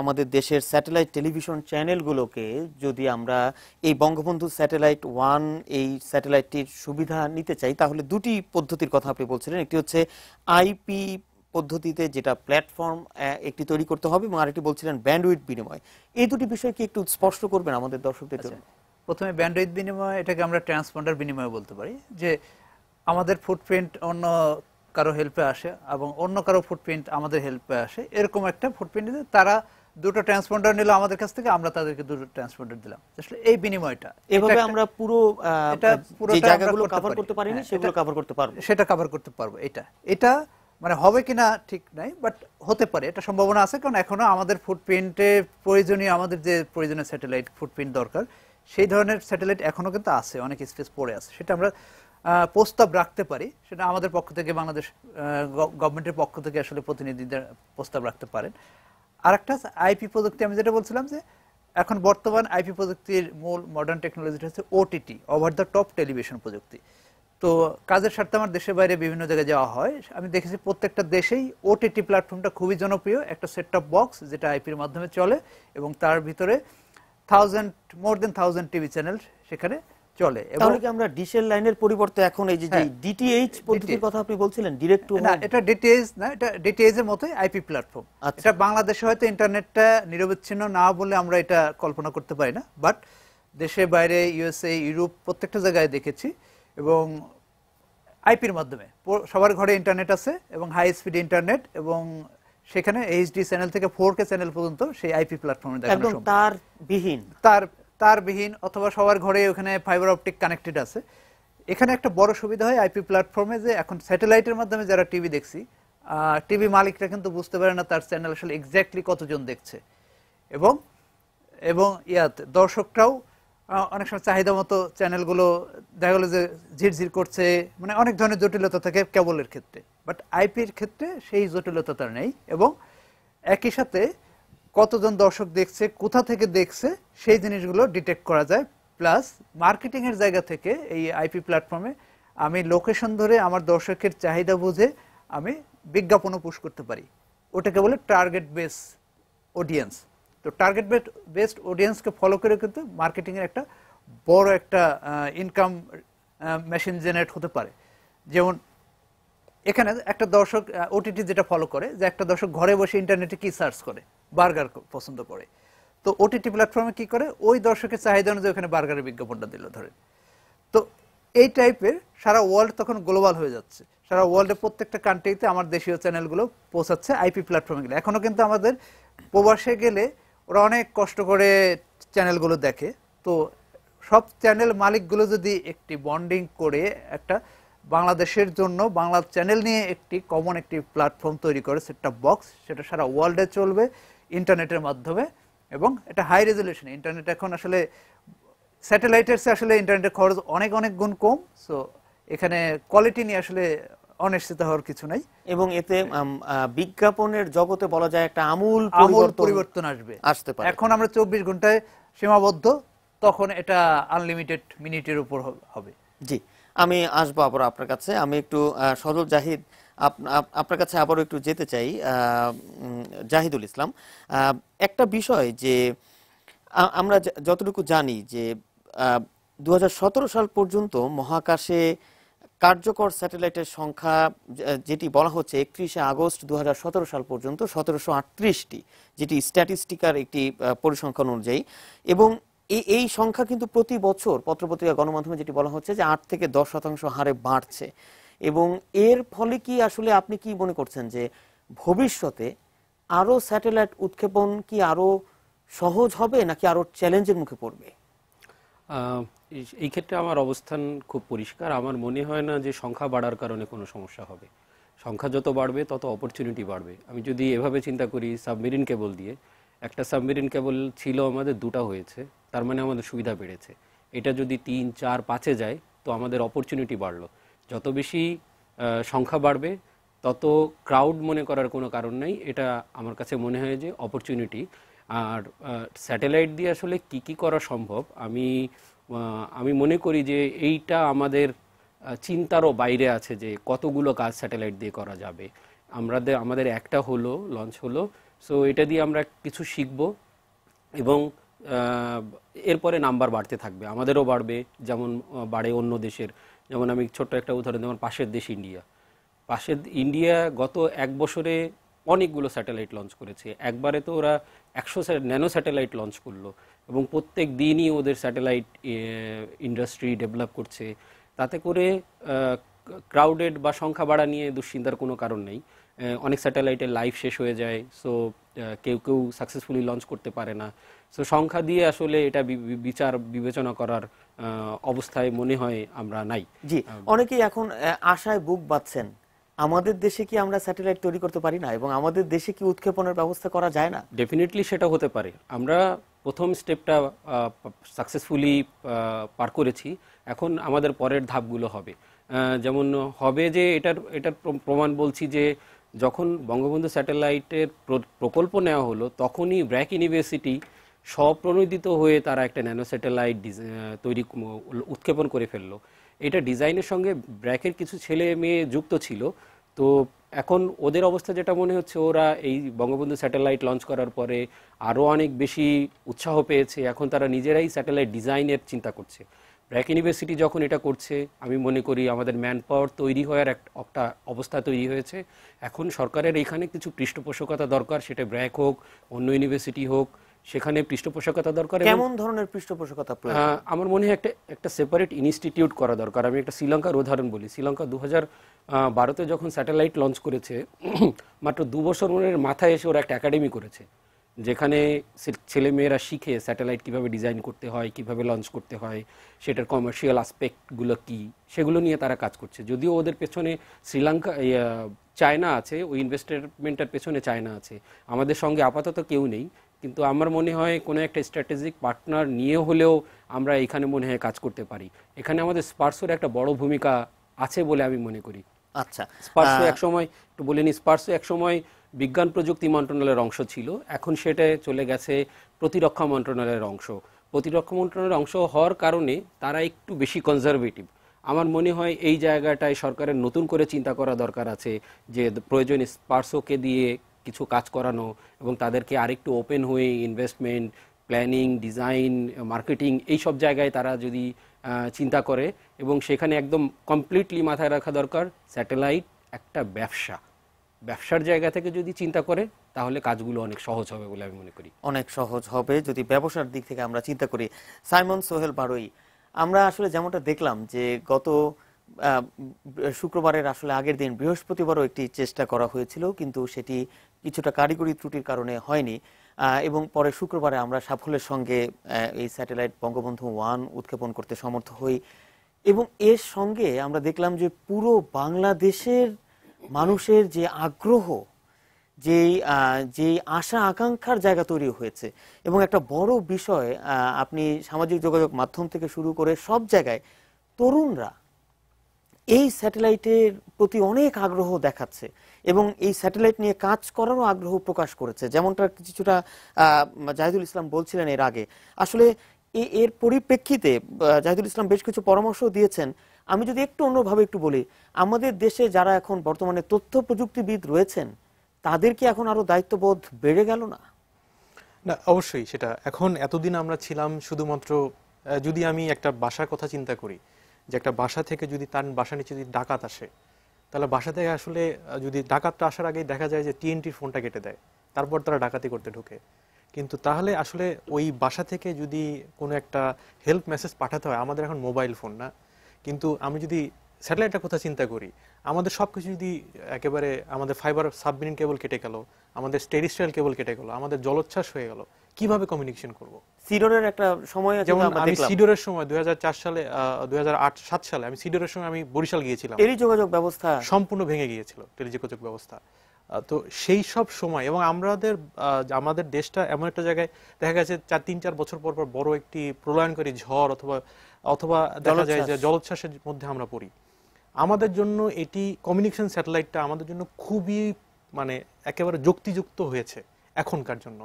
[SPEAKER 1] আমাদের দেশের স্যাটেলাইট টেলিভিশন চ্যানেলগুলোকে যদি আমরা এই বঙ্গবন্ধু স্যাটেলাইট 1 এই স্যাটেলাইটটির সুবিধা নিতে চাই, তাহলে দুটি পদ্ধতির কথা আপনি বলছিলেন। একটি হচ্ছে আইপি পদ্ধতিতে, যেটা প্ল্যাটফর্ম একটি তৈরি করতে হবে, এবং আরেকটি বলছিলেন ব্যান্ডউইথ বিনিময়। এই দুটি বিষয় কি একটু স্পষ্ট করবেন আমাদের দর্শকদের জন্য?
[SPEAKER 9] প্রথমে ব্যান্ডউইথ বিনিময়, এটাকে আমরা ট্রান্সপন্ডার বিনিময় বলতে পারি, যে আমাদের ফুটপ্রিন্ট অন্য কারো হেল্পে আসে এবং অন্য কারো ফুটপ্রিন্ট আমাদের হেল্পে আসে, এরকম একটা ফুটপ্রিন্ট তারা দুটো ট্রান্সপন্ডার নিল আমাদের কাছ থেকে, আমরা তাদেরকে দুটো ট্রান্সপন্ডার দিলাম। আসলে এই বিনিময়টা,
[SPEAKER 1] এভাবে আমরা পুরো যে জায়গাগুলো কভার করতে পারিনি সেগুলো কভার করতে পারবো,
[SPEAKER 9] সেটা কভার করতে পারবো। এটা মানে হবে কিনা ঠিক নাই, বাট হতে পারে, এটা সম্ভাবনা আছে। কারণ এখনো আমাদের ফুটপ্রিন্টে প্রয়োজনীয়, আমাদের যে প্রয়োজনীয় স্যাটেলাইট ফুটপ্রিন্ট দরকার, সেই ধরনের স্যাটেলাইট এখনো কিন্তু আছে, অনেক স্পেস পড়ে আছে, সেটা আমরা প্রস্তাব রাখতে পারি, সেটা আমাদের পক্ষ থেকে, বাংলাদেশ গভর্নমেন্টের পক্ষ থেকে আসলে প্রতিনিধিদের প্রস্তাব রাখতে পারেন। আর একটা আইপি প্রযুক্তি, আমি যেটা বলছিলাম যে এখন বর্তমান আইপি প্রযুক্তির মূল মডার্ন টেকনোলজিটা হচ্ছে OTT, over the top television প্রযুক্তি। তো কাজের স্বার্থে আমার দেশের বাইরে বিভিন্ন জায়গায় যাওয়া হয়, আমি দেখেছি প্রত্যেকটা দেশেই ওটিটি প্ল্যাটফর্মটা খুবই জনপ্রিয়, একটা সেট টপ বক্স যেটা আইপির মাধ্যমে চলে এবং তার ভিতরে মোর দেন 1000 টিভি চ্যানেল সেখানে চলে।
[SPEAKER 1] তাহলে কি আমরা ডিশের লাইনের পরিবর্তে এখন এই যে ডিটিএইচ পদ্ধতির কথা আপনি বলছিলেন, ডিরেক্ট টু হোম?
[SPEAKER 9] না, এটা ডিটিএইচ না, এটা ডিটিএইচ এর মতোই আইপি প্ল্যাটফর্ম। এটা বাংলাদেশে হয়তো ইন্টারনেটটা নিরবিচ্ছিন্ন না বলে আমরা এটা কল্পনা করতে পারি না, বাট দেশের বাইরে ইউএসএ, ইউরোপ প্রত্যেকটা জায়গায় দেখেছি। এবং আইপির মাধ্যমে সবার ঘরে ইন্টারনেট আছে এবং হাই স্পিড ইন্টারনেট, এবং সেখানে এইচডি চ্যানেল থেকে 4K চ্যানেল পর্যন্ত সেই আইপি প্ল্যাটফর্মে দেখানো সম্ভব। তারবিহীন অথবা সবার ঘরে ওখানে ফাইবার অপটিক কানেক্টেড আছে। এখানে একটা বড় সুবিধা হয় আইপি প্ল্যাটফর্মে যে এখন স্যাটেলাইটের মাধ্যমে যারা টিভি দেখছি, টিভি মালিকরা কিন্তু বুঝতে পারে না তার চ্যানেল আসলে এক্স্যাক্টলি কতজন দেখছে, এবং দর্শকরাও অনেক সময় চাহিদা মতো চ্যানেলগুলো দেখা গেলো যে ঝিরঝির করছে, মানে অনেক ধরনের জটিলতা থাকে কেবলের ক্ষেত্রে, বাট আইপির ক্ষেত্রে সেই জটিলতাটা নেই। এবং একই সাথে কতজন দর্শক দেখছে, কোথা থেকে দেখছে, সেই জিনিসগুলো ডিটেক্ট করা যায়। প্লাস মার্কেটিং এর জায়গা থেকে এই আইপি প্ল্যাটফর্মে আমি লোকেশন ধরে আমার দর্শকের চাহিদা বুঝে আমি বিজ্ঞাপনও পুশ করতে পারি, ওটাকে বলে টার্গেট বেস অডিয়েন্স। তো টার্গেট বেসড অডিয়েন্সকে ফলো করে কিন্তু মার্কেটিং এর একটা বড় একটা ইনকাম মেশিন জেনারেট হতে পারে। যেমন এখানে একটা দর্শক ওটিটি যেটা ফলো করে, যে একটা দর্শক ঘরে বসে ইন্টারনেটে কি সার্চ করে, বার্গার পছন্দ করে, তো ওটিটি প্ল্যাটফর্মে কি করে, ওই দর্শকের চাহিদা অনুযায়ী ওখানে বার্গারের বিজ্ঞাপনটা দিল ধরে। তো এই টাইপের সারা ওয়ার্ল্ড তখন গ্লোবাল হয়ে যাচ্ছে, সারা ওয়ার্ল্ডের প্রত্যেকটা কান্ট্রিতে আমার দেশীয় চ্যানেলগুলো পৌঁছাচ্ছে আইপি প্ল্যাটফর্মে গেলে। এখনো কিন্তু আমাদের প্রবাসে গেলে ওরা অনেক কষ্ট করে চ্যানেলগুলো দেখে। তো সব চ্যানেল মালিকগুলো যদি একটি বন্ডিং করে একটা বাংলাদেশের জন্য বাংলা চ্যানেল নিয়ে একটি কমন একটি প্ল্যাটফর্ম তৈরি করে, সেটটপ বক্স, সেটা সারা ওয়ার্ল্ডে চলবে ইন্টারনেটের মাধ্যমে, এবং এটা হাই রেজলিউশন। ইন্টারনেট এখন আসলে স্যাটেলাইটের চেয়ে আসলে ইন্টারনেটের খরচ অনেক অনেক গুণ কম, সো এখানে কোয়ালিটি নিয়ে আসলে অনিশ্চিত হওয়ার কিছু নাই।
[SPEAKER 1] এবং এতে বিজ্ঞাপনের জগতে বলা যায় একটা আমূল
[SPEAKER 9] পরিবর্তন আসতে পারে। এখন আমরা 24 ঘন্টায় সীমাবদ্ধ, তখন এটা আনলিমিটেড মিনিটের উপর হবে।
[SPEAKER 1] জি, আমি আসবো আবার আপনার কাছে। আমি একটু সজল জাহিদ, আপনার কাছে আবারও একটু যেতে চাই। জাহিদুল ইসলাম, একটা বিষয় যে আমরা যতটুকু জানি যে 2017 সাল পর্যন্ত মহাকাশে কার্যকর স্যাটেলাইটের সংখ্যা যেটি বলা হচ্ছে 31 আগস্ট 2017 সাল পর্যন্ত 1738টি, যেটি স্ট্যাটিস্টিকার একটি পরিসংখ্যান অনুযায়ী, এবং এই সংখ্যা কিন্তু প্রতি বছর পত্রপত্রিকা গণমাধ্যমে যেটি বলা হচ্ছে যে 8 থেকে 10% হারে বাড়ছে। এবং এর ফলে কি আসলে আপনি কি মনে করছেন যে ভবিষ্যতে আরো স্যাটেলাইট উৎক্ষেপণ কি আরো সহজ হবে নাকি আরো চ্যালেঞ্জের মুখে পড়বে?
[SPEAKER 7] এই ক্ষেত্রে আমার অবস্থান খুব পরিষ্কার। আমার মনে হয় না যে সংখ্যা বাড়ার কারণে কোনো সমস্যা হবে। সংখ্যা যত বাড়বে তত অপরচুনিটি বাড়বে। আমি যদি এভাবে চিন্তা করি, সাবমেরিন কেবল দিয়ে, একটা সাবমেরিন কেবল ছিল আমাদের, 2টা হয়েছে, তার মানে আমাদের সুবিধা বেড়েছে। এটা যদি 3, 4, 5-এ যায় তো আমাদের অপরচুনিটি বাড়লো। যত বেশি সংখ্যা বাড়বে তত ক্রাউড মনে করার কোনো কারণ নেই, এটা আমার কাছে মনে হয় যে অপরচুনিটি। আর স্যাটেলাইট দিয়ে আসলে কি কি করা সম্ভব, আমি মনে করি যে এইটা আমাদের চিন্তারও বাইরে আছে যে কতগুলো কাজ স্যাটেলাইট দিয়ে করা যাবে। আমাদের একটা লঞ্চ হলো, সো এটা দিয়ে আমরা কিছু শিখব এবং এরপরে নাম্বার বাড়তে থাকবে, আমাদেরও বাড়বে, যেমন বাড়ে অন্য দেশের। যেমন আমি ছোট্ট একটা উদাহরণ, যেমন পাশের দেশ ইন্ডিয়া গত 1 বছরে অনেকগুলো স্যাটেলাইট লঞ্চ করেছে। একবারে তো ওরা 100 ন্যানো স্যাটেলাইট লঞ্চ করলো, এবং প্রত্যেক দিনই ওদের স্যাটেলাইট ইন্ডাস্ট্রি ডেভেলপ করছে। তাতে করে ক্রাউডেড বা সংখ্যা বাড়া নিয়ে দুশ্চিন্তার কোনো কারণ নেই। অনেক স্যাটেলাইটের লাইফ শেষ হয়ে যায়, সো কেউ সাকসেসফুলি লঞ্চ করতে পারে না। সো সংখ্যা দিয়ে আসলে এটা বিবেচনা করার অবস্থায় মনে হয় আমরা নাই।
[SPEAKER 1] জি, অনেকেই এখন আশায় বুক বাঁধছেন, আমাদের দেশে কি আমরা স্যাটেলাইট তৈরি করতে পারি না এবং আমাদের দেশে কি উৎক্ষেপণের ব্যবস্থা করা যায় না?
[SPEAKER 7] ডেফিনেটলি সেটা হতে পারে। আমরা প্রথম স্টেপটা সাকসেসফুলি পার করেছি, এখন আমাদের পরের ধাপগুলো হবে। যেমন হবে যে এটার প্রমাণ বলছি যে যখন বঙ্গবন্ধু স্যাটেলাইটের প্রকল্প নেওয়া হলো তখনই ব্র্যাক ইউনিভার্সিটি স্বপ্রণোদিত হয়ে তারা একটা ন্যানো স্যাটেলাইট উৎক্ষেপণ করে ফেললো। এটা ডিজাইনের সঙ্গে ব্র্যাকের কিছু ছেলে মেয়ে যুক্ত ছিল। তো এখন ওদের অবস্থা যেটা মনে হচ্ছে, ওরা এই বঙ্গবন্ধু স্যাটেলাইট লঞ্চ করার পরে আরও অনেক বেশি উৎসাহ পেয়েছে, এখন তারা নিজেরাই স্যাটেলাইট ডিজাইনের চিন্তা করছে। ব্র্যাক ইউনিভার্সিটি যখন এটা করছে, আমি মনে করি আমাদের ম্যান পাওয়ার তৈরি হওয়ার একটা অবস্থা তৈরি হয়েছে। এখন সরকারের এখানে কিছু পৃষ্ঠপোষকতা দরকার, সেটা ব্র্যাক হোক, অন্য ইউনিভার্সিটি হোক, সেখানে পৃষ্ঠপোষকতা দরকার।
[SPEAKER 1] কেমন ধরনের পৃষ্ঠপোষকতা প্রয়োজন?
[SPEAKER 7] আমার মনে হয় একটা সেপারেট ইনস্টিটিউট করা দরকার। আমি একটা শ্রীলঙ্কার উদাহরণ বলি। শ্রীলঙ্কা 2012-তে যখন স্যাটেলাইট লঞ্চ করেছে, মাত্র 2 বছরের মাথায় এসে ওরা একটা একাডেমি করেছে, যেখানে ছেলে মেয়েরা শিখে স্যাটেলাইট কিভাবে ডিজাইন করতে হয়, কিভাবে লঞ্চ করতে হয়, সেটার কমার্শিয়াল আসপেক্টগুলো কি, সেগুলো নিয়ে তারা কাজ করছে। যদিও ওদের পেছনে চায়না আছে, ওই ইনভেস্টমেন্টের পেছনে চায়না আছে, আমাদের সঙ্গে আপাতত কেউ নেই। কিন্তু আমার মনে হয় কোনো একটা স্ট্র্যাটেজিক পার্টনার নিয়ে হলেও আমরা এখানে মনে হয় কাজ করতে পারি। এখানে আমাদের স্পার্সোর একটা বড় ভূমিকা আছে বলে আমি মনে করি।
[SPEAKER 1] আচ্ছা,
[SPEAKER 7] স্পার্সো একসময়, একটু বলে নি, স্পার্সো একসময় বিজ্ঞান প্রযুক্তি মন্ত্রণালয়ের অংশ ছিল, এখন সেটা চলে গেছে প্রতিরক্ষা মন্ত্রণালয়ের অংশ। প্রতিরক্ষা মন্ত্রণালয়ের অংশ হওয়ার কারণে তারা একটু বেশি কনজারভেটিভ। আমার মনে হয় এই জায়গাটায় সরকারের নতুন করে চিন্তা করা দরকার আছে যে প্রয়োজনে স্পার্সোকে দিয়ে কিছু কাজ করানো এবং তাদেরকে আরেকটু ওপেন হয়ে ইনভেস্টমেন্ট, প্ল্যানিং, ডিজাইন, মার্কেটিং এই সব জায়গায় তারা যদি চিন্তা করে, এবং সেখানে একদম কমপ্লিটলি মাথায় রাখা দরকার স্যাটেলাইট একটা ব্যবসার জায়গা থেকে যদি চিন্তা করে তাহলে কাজগুলো অনেক সহজ হবে বলে আমি মনে করি।
[SPEAKER 1] অনেক সহজ হবে যদি ব্যবসার দিক থেকে আমরা চিন্তা করি। সাইমন সোহেল বারোই, আমরা আসলে যেমনটা দেখলাম যে গত শুক্রবারের আসলে আগের দিন বৃহস্পতিবারও একটি চেষ্টা করা হয়েছিল, কিন্তু সেটি কিছুটা কারিগরি ত্রুটির কারণে হয়নি, এবং পরে শুক্রবারে আমরা সাফল্যের সঙ্গে এই স্যাটেলাইট বঙ্গবন্ধু 1 উৎক্ষেপণ করতে সমর্থ হই। এবং এর সঙ্গে আমরা দেখলাম যে পুরো বাংলাদেশের মানুষের যে আগ্রহ, যে আশা আকাঙ্ক্ষার জায়গা তৈরি হয়েছে, এবং একটা বড় বিষয়, আপনি সামাজিক যোগাযোগ মাধ্যম থেকে শুরু করে সব জায়গায় তরুণরা এই স্যাটেলাইটের প্রতি অনেক আগ্রহ দেখাচ্ছে এবং এই স্যাটেলাইট নিয়ে কাজ করারও আগ্রহ প্রকাশ করেছে, যেমনটা কিছুটা জাহিদুল ইসলাম বলছিলেন এর আগে। আসলে এর পরিপ্রেক্ষিতে জাহিদুল ইসলাম বেশ কিছু পরামর্শ দিয়েছেন। আমি যদি একটু অন্যভাবে একটু বলি, আমাদের দেশে যারা এখন বর্তমানে তথ্য প্রযুক্তিবিদ রয়েছেন তাদের কি এখন আরো দায়িত্ববোধ বেড়ে গেল না?
[SPEAKER 8] না, অবশ্যই। সেটা এখন, এতদিন আমরা ছিলাম শুধুমাত্র, যদি আমি একটা বাসার কথা চিন্তা করি, যে একটা বাসা থেকে যদি তার বাসা নিচে যদি ডাকাত আসে, তাহলে বাসা থেকে আসলে যদি ডাকাতটা আসার আগেই দেখা যায় যে টিএনটির ফোনটা কেটে দেয়, তারপর তারা ডাকাতি করতে ঢুকে। কিন্তু তাহলে আসলে ওই বাসা থেকে যদি কোনো একটা হেল্প মেসেজ পাঠাতে হয়, আমাদের এখন মোবাইল ফোন না, কিন্তু আমি যদি স্যাটেলাইটের কথা চিন্তা করি, আমাদের সব কিছু যদি একেবারে আমাদের ফাইবার সাবমেরিন কেবল কেটে গেল, আমাদের টেরিস্ট্রিয়াল কেবল কেটে গেল, আমাদের জলোচ্ছ্বাস হয়ে গেল, কিভাবে কমিউনিকেশন করব?
[SPEAKER 1] সিডরের একটা সময়,
[SPEAKER 8] যেমন আমি সিডরের সময় 2004 সালে 2008-7 সালে আমি সিডরের সময় আমি বরিশাল গিয়েছিলাম,
[SPEAKER 1] টেলিযোগাযোগ ব্যবস্থা সম্পূর্ণ
[SPEAKER 8] ভেঙে গিয়েছিল, টেলিযোগাযোগ ব্যবস্থা। তো সেই সব সময়, এবং আমাদের দেশটা এমন একটা জায়গায় দেখা গেছে 3-4 বছর পর পর বড় একটি প্রলয়নকারী ঝড় অথবা দেখা যায় যে জলোচ্ছ্বাসের মধ্যে আমরা পড়ি। আমাদের জন্য এটি কমিউনিকেশন স্যাটেলাইটটা আমাদের জন্য খুবই একেবারে যুক্তিযুক্ত হয়েছে এখনকার জন্য।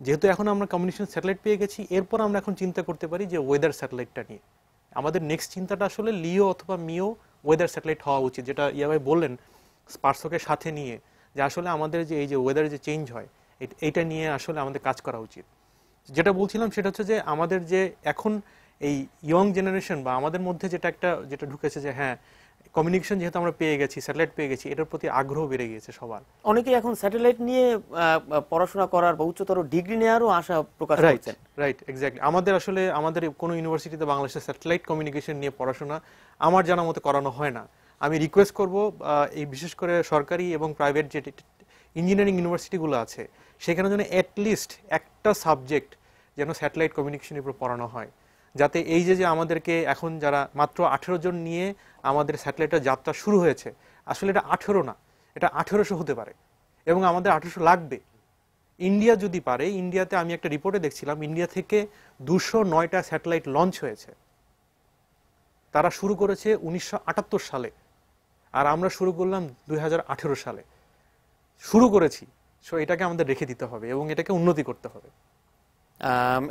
[SPEAKER 8] যেহেতু এখন আমরা কমিউনিকেশন স্যাটেলাইট পেয়ে গেছি, এরপর আমরা এখন চিন্তা করতে পারি যে ওয়েদার স্যাটেলাইটটা নিয়ে। আমাদের নেক্সট চিন্তাটা আসলে লিও অথবা মিও ওয়েদার স্যাটেলাইট হওয়া উচিত, যেটা ইয়াভাই বললেন স্পার্সোকে সাথে নিয়ে, যে আসলে আমাদের যে এই যে ওয়েদারে যে চেঞ্জ হয় এইটা নিয়ে আসলে আমাদের কাজ করা উচিত। যেটা বলছিলাম সেটা হচ্ছে যে আমাদের যে এখন এই ইয়ং জেনারেশন বা আমাদের মধ্যে যেটা ঢুকেছে যে হ্যাঁ, কমিউনিকেশন যেহেতু আমরা পেয়ে গেছি, স্যাটেলাইট পেয়ে গেছি, এটার প্রতি আগ্রহ বেড়ে গিয়েছে সবার।
[SPEAKER 1] অনেকেই এখন স্যাটেলাইট নিয়ে পড়াশোনা করার বা উচ্চতর ডিগ্রি নেওয়ারও আশা প্রকাশ করছেন।
[SPEAKER 8] Right, exactly. আমাদের কোনো ইউনিভার্সিটিতে বাংলাদেশের স্যাটেলাইট কমিউনিকেশন নিয়ে পড়াশোনা আমার জানা মতে করানো হয় না। আমি রিকোয়েস্ট করব এই বিশেষ করে সরকারি এবং প্রাইভেট যে ইঞ্জিনিয়ারিং ইউনিভার্সিটিগুলো আছে, সেখানে যেন অ্যাটলিস্ট একটা সাবজেক্ট যেন স্যাটেলাইট কমিউনিকেশনের উপর পড়ানো হয়, যাতে এই যে আমাদেরকে এখন যারা মাত্র 18 জন নিয়ে আমাদের স্যাটেলাইটের যাত্রা শুরু হয়েছে, আসলে এটা 18 না, এটা 1800 হতে পারে এবং আমাদের 1800 লাগবে। ইন্ডিয়া যদি পারে, ইন্ডিয়াতে আমি একটা রিপোর্টে দেখছিলাম ইন্ডিয়া থেকে 209টা স্যাটেলাইট লঞ্চ হয়েছে। তারা শুরু করেছে 1978 সালে, আর আমরা শুরু করলাম 2018 সালে। শুরু করেছি, সো এটাকে আমাদের রেখে দিতে হবে এবং এটাকে উন্নতি করতে হবে।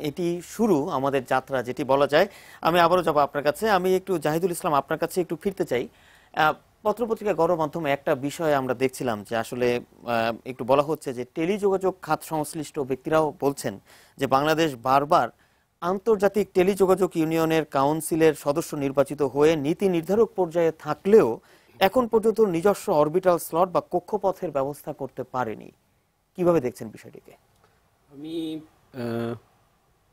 [SPEAKER 1] এটি শুরু আমাদের যাত্রা যেটি বলা যায়। আমি আবারও যাব আপনার কাছে। আমি একটু জাহিদুল ইসলাম আপনার কাছে একটু ফিরতে চাই। পত্রপত্রিকা গণমাধ্যমে একটা বিষয় আমরা দেখছিলাম যে আসলে একটু বলা হচ্ছে যে টেলিযোগাযোগ খাত সংশ্লিষ্ট ব্যক্তিরাও বলছেন যে বাংলাদেশ বারবার আন্তর্জাতিক টেলিযোগাযোগ ইউনিয়নের কাউন্সিলের সদস্য নির্বাচিত হয়ে নীতি নির্ধারক পর্যায়ে থাকলেও এখন পর্যন্ত নিজস্ব অরবিটাল স্লট বা কক্ষপথের ব্যবস্থা করতে পারেনি। কিভাবে দেখছেন বিষয়টিকে?
[SPEAKER 7] আমি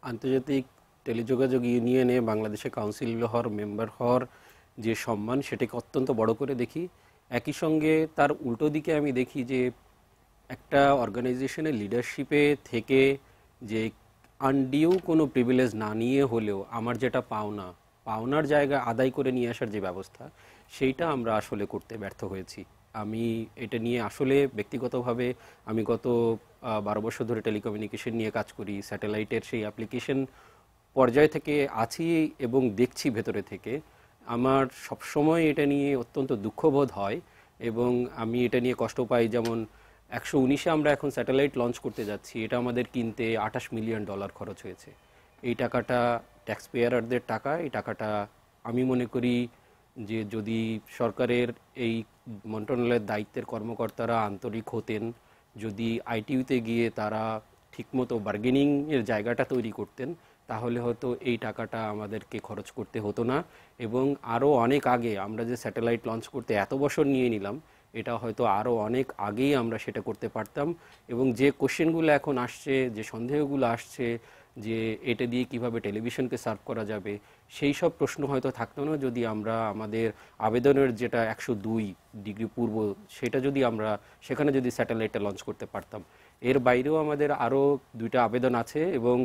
[SPEAKER 7] আন্তর্জাতিক টেলিযোগাযোগ ইউনিয়নে বাংলাদেশে কাউন্সিল হওয়ার মেম্বার হওয়ার যে সম্মান, সেটাকে অত্যন্ত বড় করে দেখি। একই সঙ্গে তার উল্টো দিকে আমি দেখি যে একটা অর্গানাইজেশনের লিডারশিপে থেকে যে আনডিউ কোনো প্রিভিলেজ না নিয়ে হলেও আমার যেটা পাওনার জায়গা আদায় করে নিয়ে আসার যে ব্যবস্থা, সেইটা আমরা আসলে করতে ব্যর্থ হয়েছি। আমি এটা নিয়ে আসলে ব্যক্তিগতভাবে আমি গত 12 বছর ধরে টেলিকমিউনিকেশন নিয়ে কাজ করি, স্যাটেলাইটের সেই অ্যাপ্লিকেশন পর্যায় থেকে আছি এবং দেখছি ভেতরে থেকে। আমার সবসময় এটা নিয়ে অত্যন্ত দুঃখবোধ হয় এবং আমি এটা নিয়ে কষ্ট পাই। যেমন 119-এ আমরা এখন স্যাটেলাইট লঞ্চ করতে যাচ্ছি, এটা আমাদের কিনতে $28 মিলিয়ন খরচ হয়েছে। এই টাকাটা ট্যাক্স পেয়ারদের টাকা। এই টাকাটা আমি মনে করি যে যদি সরকারের এই মন্ত্রণালয়ের দায়িত্বের কর্মকর্তারা আন্তরিক হতেন, যদি আইটিইউতে গিয়ে তারা ঠিকমতো বার্গেনিংয়ের জায়গাটা তৈরি করতেন, তাহলে হয়তো এই টাকাটা আমাদেরকে খরচ করতে হতো না। এবং আরও অনেক আগে আমরা যে স্যাটেলাইট লঞ্চ করতে এত বছর নিয়ে নিলাম, এটা হয়তো আরও অনেক আগেই আমরা সেটা করতে পারতাম। এবং যে কোশ্চেনগুলো এখন আসছে, যে সন্দেহগুলো আসছে যে এটা দিয়ে কিভাবে টেলিভিশনকে সার্ভ করা যাবে, সেই সব প্রশ্ন হয়তো থাকতো না যদি আমরা আমাদের আবেদনের যেটা 102 ডিগ্রি পূর্ব, সেটা যদি আমরা সেখানে যদি স্যাটেলাইটটা লঞ্চ করতে পারতাম। এর বাইরেও আমাদের আরও 2টা আবেদন আছে এবং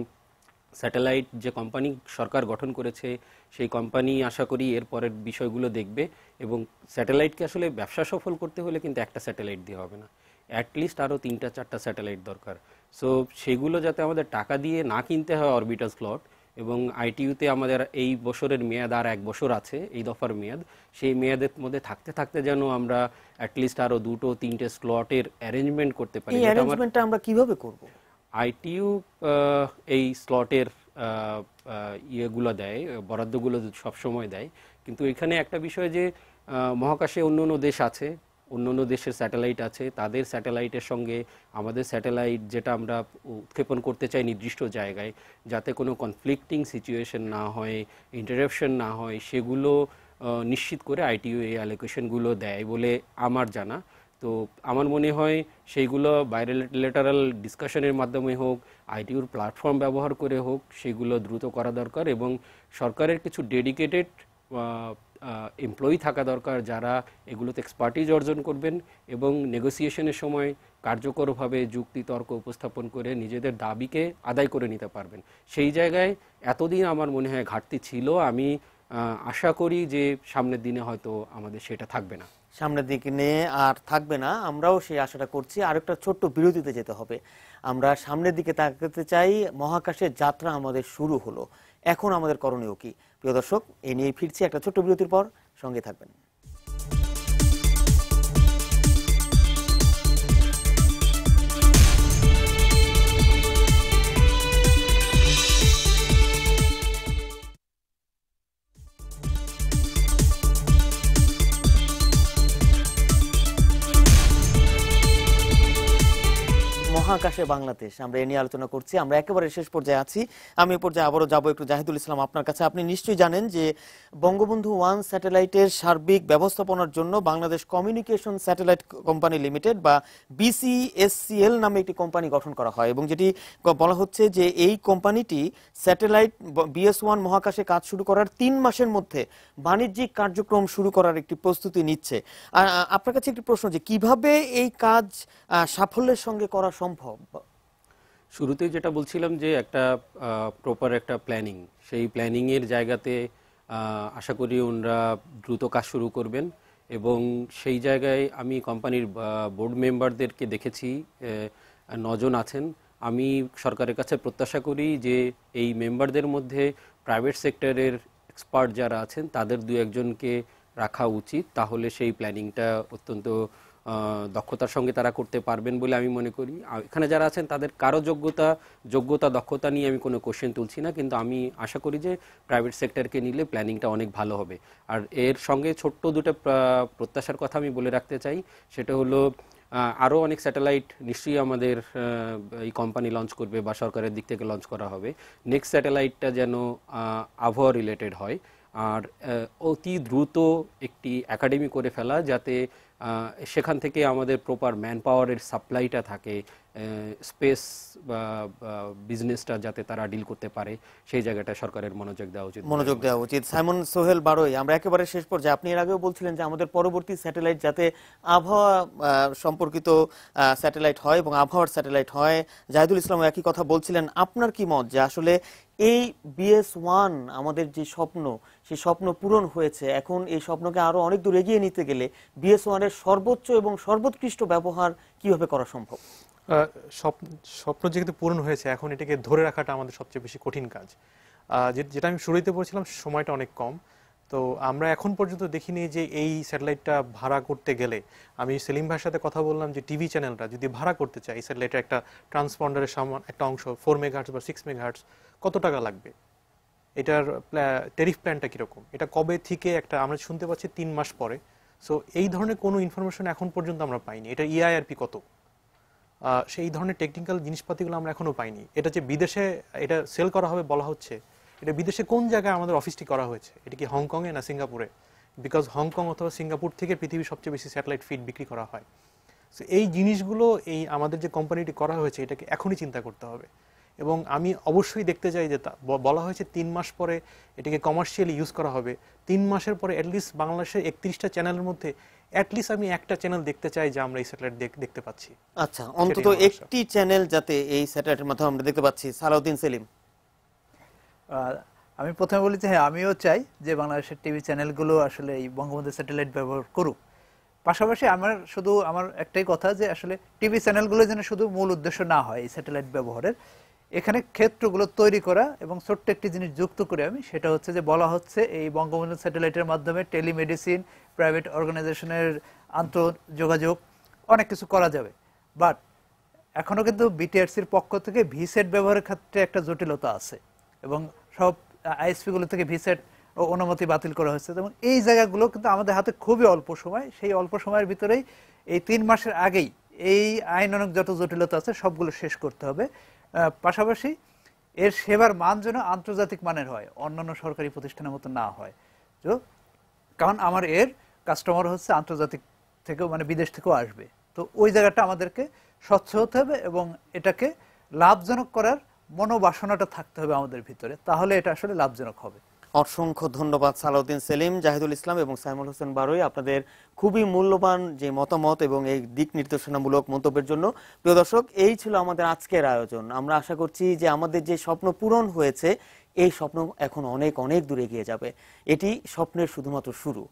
[SPEAKER 7] স্যাটেলাইট যে কোম্পানি সরকার গঠন করেছে সেই কোম্পানি আশা করি এর পরের বিষয়গুলো দেখবে। এবং স্যাটেলাইটকে আসলে ব্যবসা সফল করতে হলে কিন্তু একটা স্যাটেলাইট দিয়ে হবে না, অ্যাটলিস্ট আরও 3-4টা স্যাটেলাইট দরকার। সো সেগুলো যাতে আমাদের টাকা দিয়ে না কিনতে হয় অরবিটাল স্লট। এবং আইটিইউতে আমাদের এই বছরের মেয়াদ আর 1 বছর আছে, এই দফার মেয়াদ। সেই মেয়াদের মধ্যে থাকতে থাকতে যেন আমরা অ্যাটলিস্ট আরও 2-3টে স্লটের অ্যারেঞ্জমেন্ট করতে পারি।
[SPEAKER 1] এই অ্যারেঞ্জমেন্টটা আমরা কিভাবে করব?
[SPEAKER 7] আইটিইউ এই স্লটের ইয়েগুলো দেয়, বরাদ্দগুলো সবসময় দেয়। কিন্তু এখানে একটা বিষয় যে মহাকাশে অন্য দেশ আছে, অন্য দেশের স্যাটেলাইট আছে, তাদের স্যাটেলাইটের সঙ্গে আমাদের স্যাটেলাইট যেটা আমরা উৎক্ষেপণ করতে চাই নির্দিষ্ট জায়গায়, যাতে কোনো কনফ্লিক্টিং সিচুয়েশন না হয়, ইন্টারাপশন না হয়, সেগুলো নিশ্চিত করে আইটিইউ এই অ্যালোকেশনগুলো দেয় বলে আমার জানা। তো আমার মনে হয় সেইগুলো বাইলেটারাল ডিসকাশনের মাধ্যমে হোক, আইটিইউর প্ল্যাটফর্ম ব্যবহার করে হোক, সেগুলো দ্রুত করা দরকার। এবং সরকারের কিছু ডেডিকেটেড এমপ্লয়ি থাকা দরকার যারা এগুলোতে এক্সপার্টিজ অর্জন করবেন এবং নেগোসিয়েশনের সময় কার্যকরভাবে যুক্তি তর্ক উপস্থাপন করে নিজেদের দাবিকে আদায় করে নিতে পারবেন। সেই জায়গায় এতদিন আমার মনে হয় ঘাটতি ছিল। আমি আশা করি যে সামনের দিনে হয়তো আমাদের সেটা থাকবে না,
[SPEAKER 1] সামনের দিকে নিয়ে আর থাকবে না, আমরাও সেই আশাটা করছি। আরেকটা ছোট্ট বিরতিতে যেতে হবে। আমরা সামনের দিকে তাকাতে চাই। মহাকাশের যাত্রা আমাদের শুরু হলো, এখন আমাদের করণীয় কি? প্রিয় দর্শক, এ নিয়ে ফিরছি একটা ছোট্ট বিরতির পর, সঙ্গে থাকবেন। মহাকাশে বাংলাদেশ, আমরা এ নিয়ে আলোচনা করছি। আমরা একেবারে শেষ পর্যায়ে আছি। আমি এ পর্যায়ে আবারও যাবো একটু জাহিদুল ইসলাম আপনার কাছে। আপনি নিশ্চয়ই জানেন যে বঙ্গবন্ধু 1 স্যাটেলাইটের সার্বিক ব্যবস্থাপনার জন্য Bangladesh communication satellite company limited বা BCSCL নামে একটি কোম্পানি গঠন করা হয় এবং যেটি বলা হচ্ছে যে এই কোম্পানিটি স্যাটেলাইট BS1 মহাকাশে কাজ শুরু করার 3 মাসের মধ্যে বাণিজ্যিক কার্যক্রম শুরু করার একটি প্রস্তুতি নিচ্ছে। আপনার কাছে একটি প্রশ্ন যে কিভাবে এই কাজ সাফল্যের সঙ্গে করা সম্ভব?
[SPEAKER 7] শুরুতেই যেটা বলছিলাম যে একটা প্রপার একটা প্ল্যানিং, সেই প্ল্যানিংয়ের জায়গাতে আশা করি ওনারা দ্রুত কাজ শুরু করবেন। এবং সেই জায়গায় আমি কোম্পানির বোর্ড মেম্বারদেরকে দেখেছি 9 জন আছেন। আমি সরকারের কাছে প্রত্যাশা করি যে এই মেম্বারদের মধ্যে প্রাইভেট সেক্টরের এক্সপার্ট যারা আছেন তাদের 2-1জনকে রাখা উচিত, তাহলে সেই প্ল্যানিংটা অত্যন্ত দক্ষতার সঙ্গে তারা করতে পারবেন বলে আমি মনে করি। এখানে যারা আছেন তাদের কারো যোগ্যতা দক্ষতা নিয়ে আমি কোনো কোশ্চেন তুলছি না, কিন্তু আমি আশা করি যে প্রাইভেট সেক্টরকে নিলে প্ল্যানিংটা অনেক ভালো হবে। আর এর সঙ্গে ছোট্ট দুটো প্রত্যাশার কথা আমি বলে রাখতে চাই, সেটা হলো আরও অনেক স্যাটেলাইট নিশ্চয়ই আমাদের এই কোম্পানি লঞ্চ করবে বা সরকারের দিক থেকে লঞ্চ করা হবে। নেক্সট স্যাটেলাইটটা যেন আবহাওয়া রিলেটেড হয়, আর অতি দ্রুত একটি একাডেমি করে ফেলা, যাতে সেখান থেকে আমাদের প্রপার ম্যান পাওয়ারের সাপ্লাইটা থাকে, স্পেস বা বিজনেসটা যাতে তারা ডিল করতে পারে, সেই জায়গাটা সরকারের মনোযোগ দেওয়া উচিত।
[SPEAKER 1] সাইমন সোহেল বারোই, আমরা একেবারে শেষ পর্যায়ে, আপনি এর আগেও বলছিলেন যে আমাদের পরবর্তী স্যাটেলাইট যাতে আবহাওয়া সম্পর্কিত স্যাটেলাইট হয় এবং আবহাওয়ার স্যাটেলাইট হয়। জাহিদুল ইসলাম একই কথা বলছিলেন। আপনার কি মত যে আসলে এই BS-1 আমাদের যে স্বপ্ন, সেই স্বপ্ন পূরণ হয়েছে, এখন এই স্বপ্নকে আরো অনেক দূর এগিয়ে নিতে গেলে BS-1 এর সর্বোচ্চ এবং সর্বোৎকৃষ্ট ব্যবহার কিভাবে করা সম্ভব?
[SPEAKER 8] স্বপ্ন যেহেতু পূরণ হয়েছে, এখন এটাকে ধরে রাখাটা আমাদের সবচেয়ে বেশি কঠিন কাজ। যেটা আমি শুরুতে বলছিলাম, সময়টা অনেক কম। তো আমরা এখন পর্যন্ত দেখিনি যে এই স্যাটেলাইটটা ভাড়া করতে গেলে, আমি সেলিম ভাইয়ের সাথে কথা বললাম যে টিভি চ্যানেলটা যদি ভাড়া করতে চাই, এই স্যাটেলাইটের একটা ট্রান্সপন্ডারের একটা অংশ 4 মেগাহার্টজ বা 6 মেগাহার্টজ কত টাকা লাগবে, এটার ট্যারিফ প্ল্যানটা কীরকম, এটা কবে থেকে একটা আমরা শুনতে পাচ্ছি 3 মাস পরে। সো এই ধরনের কোনো ইনফরমেশন এখন পর্যন্ত আমরা পাইনি। এটা EIRP কত, সেই ধরনের টেকনিক্যাল জিনিসপাতিগুলো আমরা এখনো পাইনি। এটা যে বিদেশে এটা সেল করা হবে বলা হচ্ছে, এটা বিদেশে কোন জায়গায় আমাদের অফিসটি করা হয়েছে, এটা কি হংকংয়ে না সিঙ্গাপুরে? বিকজ হংকং অথবা সিঙ্গাপুর থেকে পৃথিবীর সবচেয়ে বেশি স্যাটেলাইট ফিড বিক্রি করা হয়। সো এই জিনিসগুলো এই আমাদের যে কোম্পানিটি করা হয়েছে, এটাকে এখনই চিন্তা করতে হবে। এবং আমি অবশ্যই দেখতে চাই যে বলা হয়েছে 3 মাস পরে এটাকে কমার্শিয়ালি ইউজ করা হবে। 3 মাসের পরে অ্যাটলিস্ট বাংলাদেশের 31টা চ্যানেলের মধ্যে অ্যাটলিস্ট আমি একটা চ্যানেল দেখতে চাই যে আমরা এই স্যাটেলাইট দেখতে পাচ্ছি।
[SPEAKER 1] আচ্ছা, অন্তত একটি চ্যানেল যাতে এই স্যাটেলাইটের মাধ্যমে আমরা দেখতে পাচ্ছি। সালাউদ্দিন সেলিম।
[SPEAKER 9] আমি প্রথমে বলি যে হ্যাঁ, আমিও চাই যে বাংলাদেশের টিভি চ্যানেলগুলো আসলে এই বঙ্গবন্ধু স্যাটেলাইট ব্যবহার করুক। পাশাপাশি আমার একটাই কথা যে আসলে টিভি চ্যানেলগুলো যেন শুধু মূল উদ্দেশ্য না হয় এই স্যাটেলাইট ব্যবহারের, এখানে ক্ষেত্রগুলো তৈরি করা এবং ছোট্ট একটি জিনিস যুক্ত করে আমি, সেটা হচ্ছে যে বলা হচ্ছে এই বঙ্গবন্ধু স্যাটেলাইটের মাধ্যমে টেলিমেডিসিন, প্রাইভেট অর্গানাইজেশনের আন্তঃযোগাযোগ অনেক কিছু করা যাবে। বাট এখনও কিন্তু বিটিআরসির পক্ষ থেকে ভিসেট ব্যবহারের ক্ষেত্রে একটা জটিলতা আছে এবং সব আইএসপিগুলো থেকে ভিসেট ও অনুমতি বাতিল করা হয়েছে। এবং এই জায়গাগুলো কিন্তু আমাদের হাতে খুবই অল্প সময়, সেই অল্প সময়ের ভিতরেই এই 3 মাসের আগেই এই আইনানুগ যত জটিলতা আছে সবগুলো শেষ করতে হবে। পাশাপাশি এর সেবার মান যেন আন্তর্জাতিক মানের হয়, অন্যান্য সরকারি প্রতিষ্ঠানের মতো না হয়। তো কারণ আমার এর কাস্টমার হচ্ছে আন্তর্জাতিক থেকেও, মানে বিদেশ থেকেও আসবে। তো ওই জায়গাটা আমাদেরকে স্বচ্ছ হতে হবে এবং এটাকে লাভজনক করার মনোবাসনাটা থাকতে হবে আমাদের ভিতরে, তাহলে এটা আসলে লাভজনক হবে।
[SPEAKER 1] অসংখ্য ধন্যবাদ সালাউদ্দিন সেলিম, জাহিদুল ইসলাম এবং সাইমুল হোসেন বারোই, আপনাদের খুবই মূল্যবান যে মতামত এবং এই দিক নির্দেশনামূলক মন্তব্যের জন্য। প্রিয় দর্শক, এই ছিল আমাদের আজকের আয়োজন। আমরা আশা করছি যে আমাদের যে স্বপ্ন পূরণ হয়েছে, এই স্বপ্ন এখন অনেক অনেক দূরে এগিয়ে যাবে। এটি স্বপ্নের শুধুমাত্র শুরু।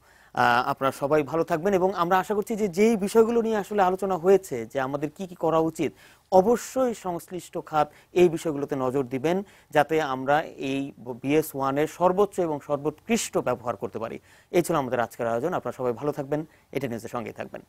[SPEAKER 1] আপনারা সবাই ভালো থাকবেন এবং আমরা আশা করছি যে যেই বিষয়গুলো নিয়ে আসলে আলোচনা হয়েছে যে আমাদের কি কি করা উচিত, অবশ্যই সংশ্লিষ্ট খাত এই বিষয়গুলোতে নজর দিবেন যাতে আমরা এই BS-1 এর সর্বোচ্চ এবং সর্বোৎকৃষ্ট ব্যবহার করতে পারি। এই ছিল আমাদের আজকের আয়োজন। আপনারা সবাই ভালো থাকবেন, এটা নিউজের সঙ্গেই থাকবেন।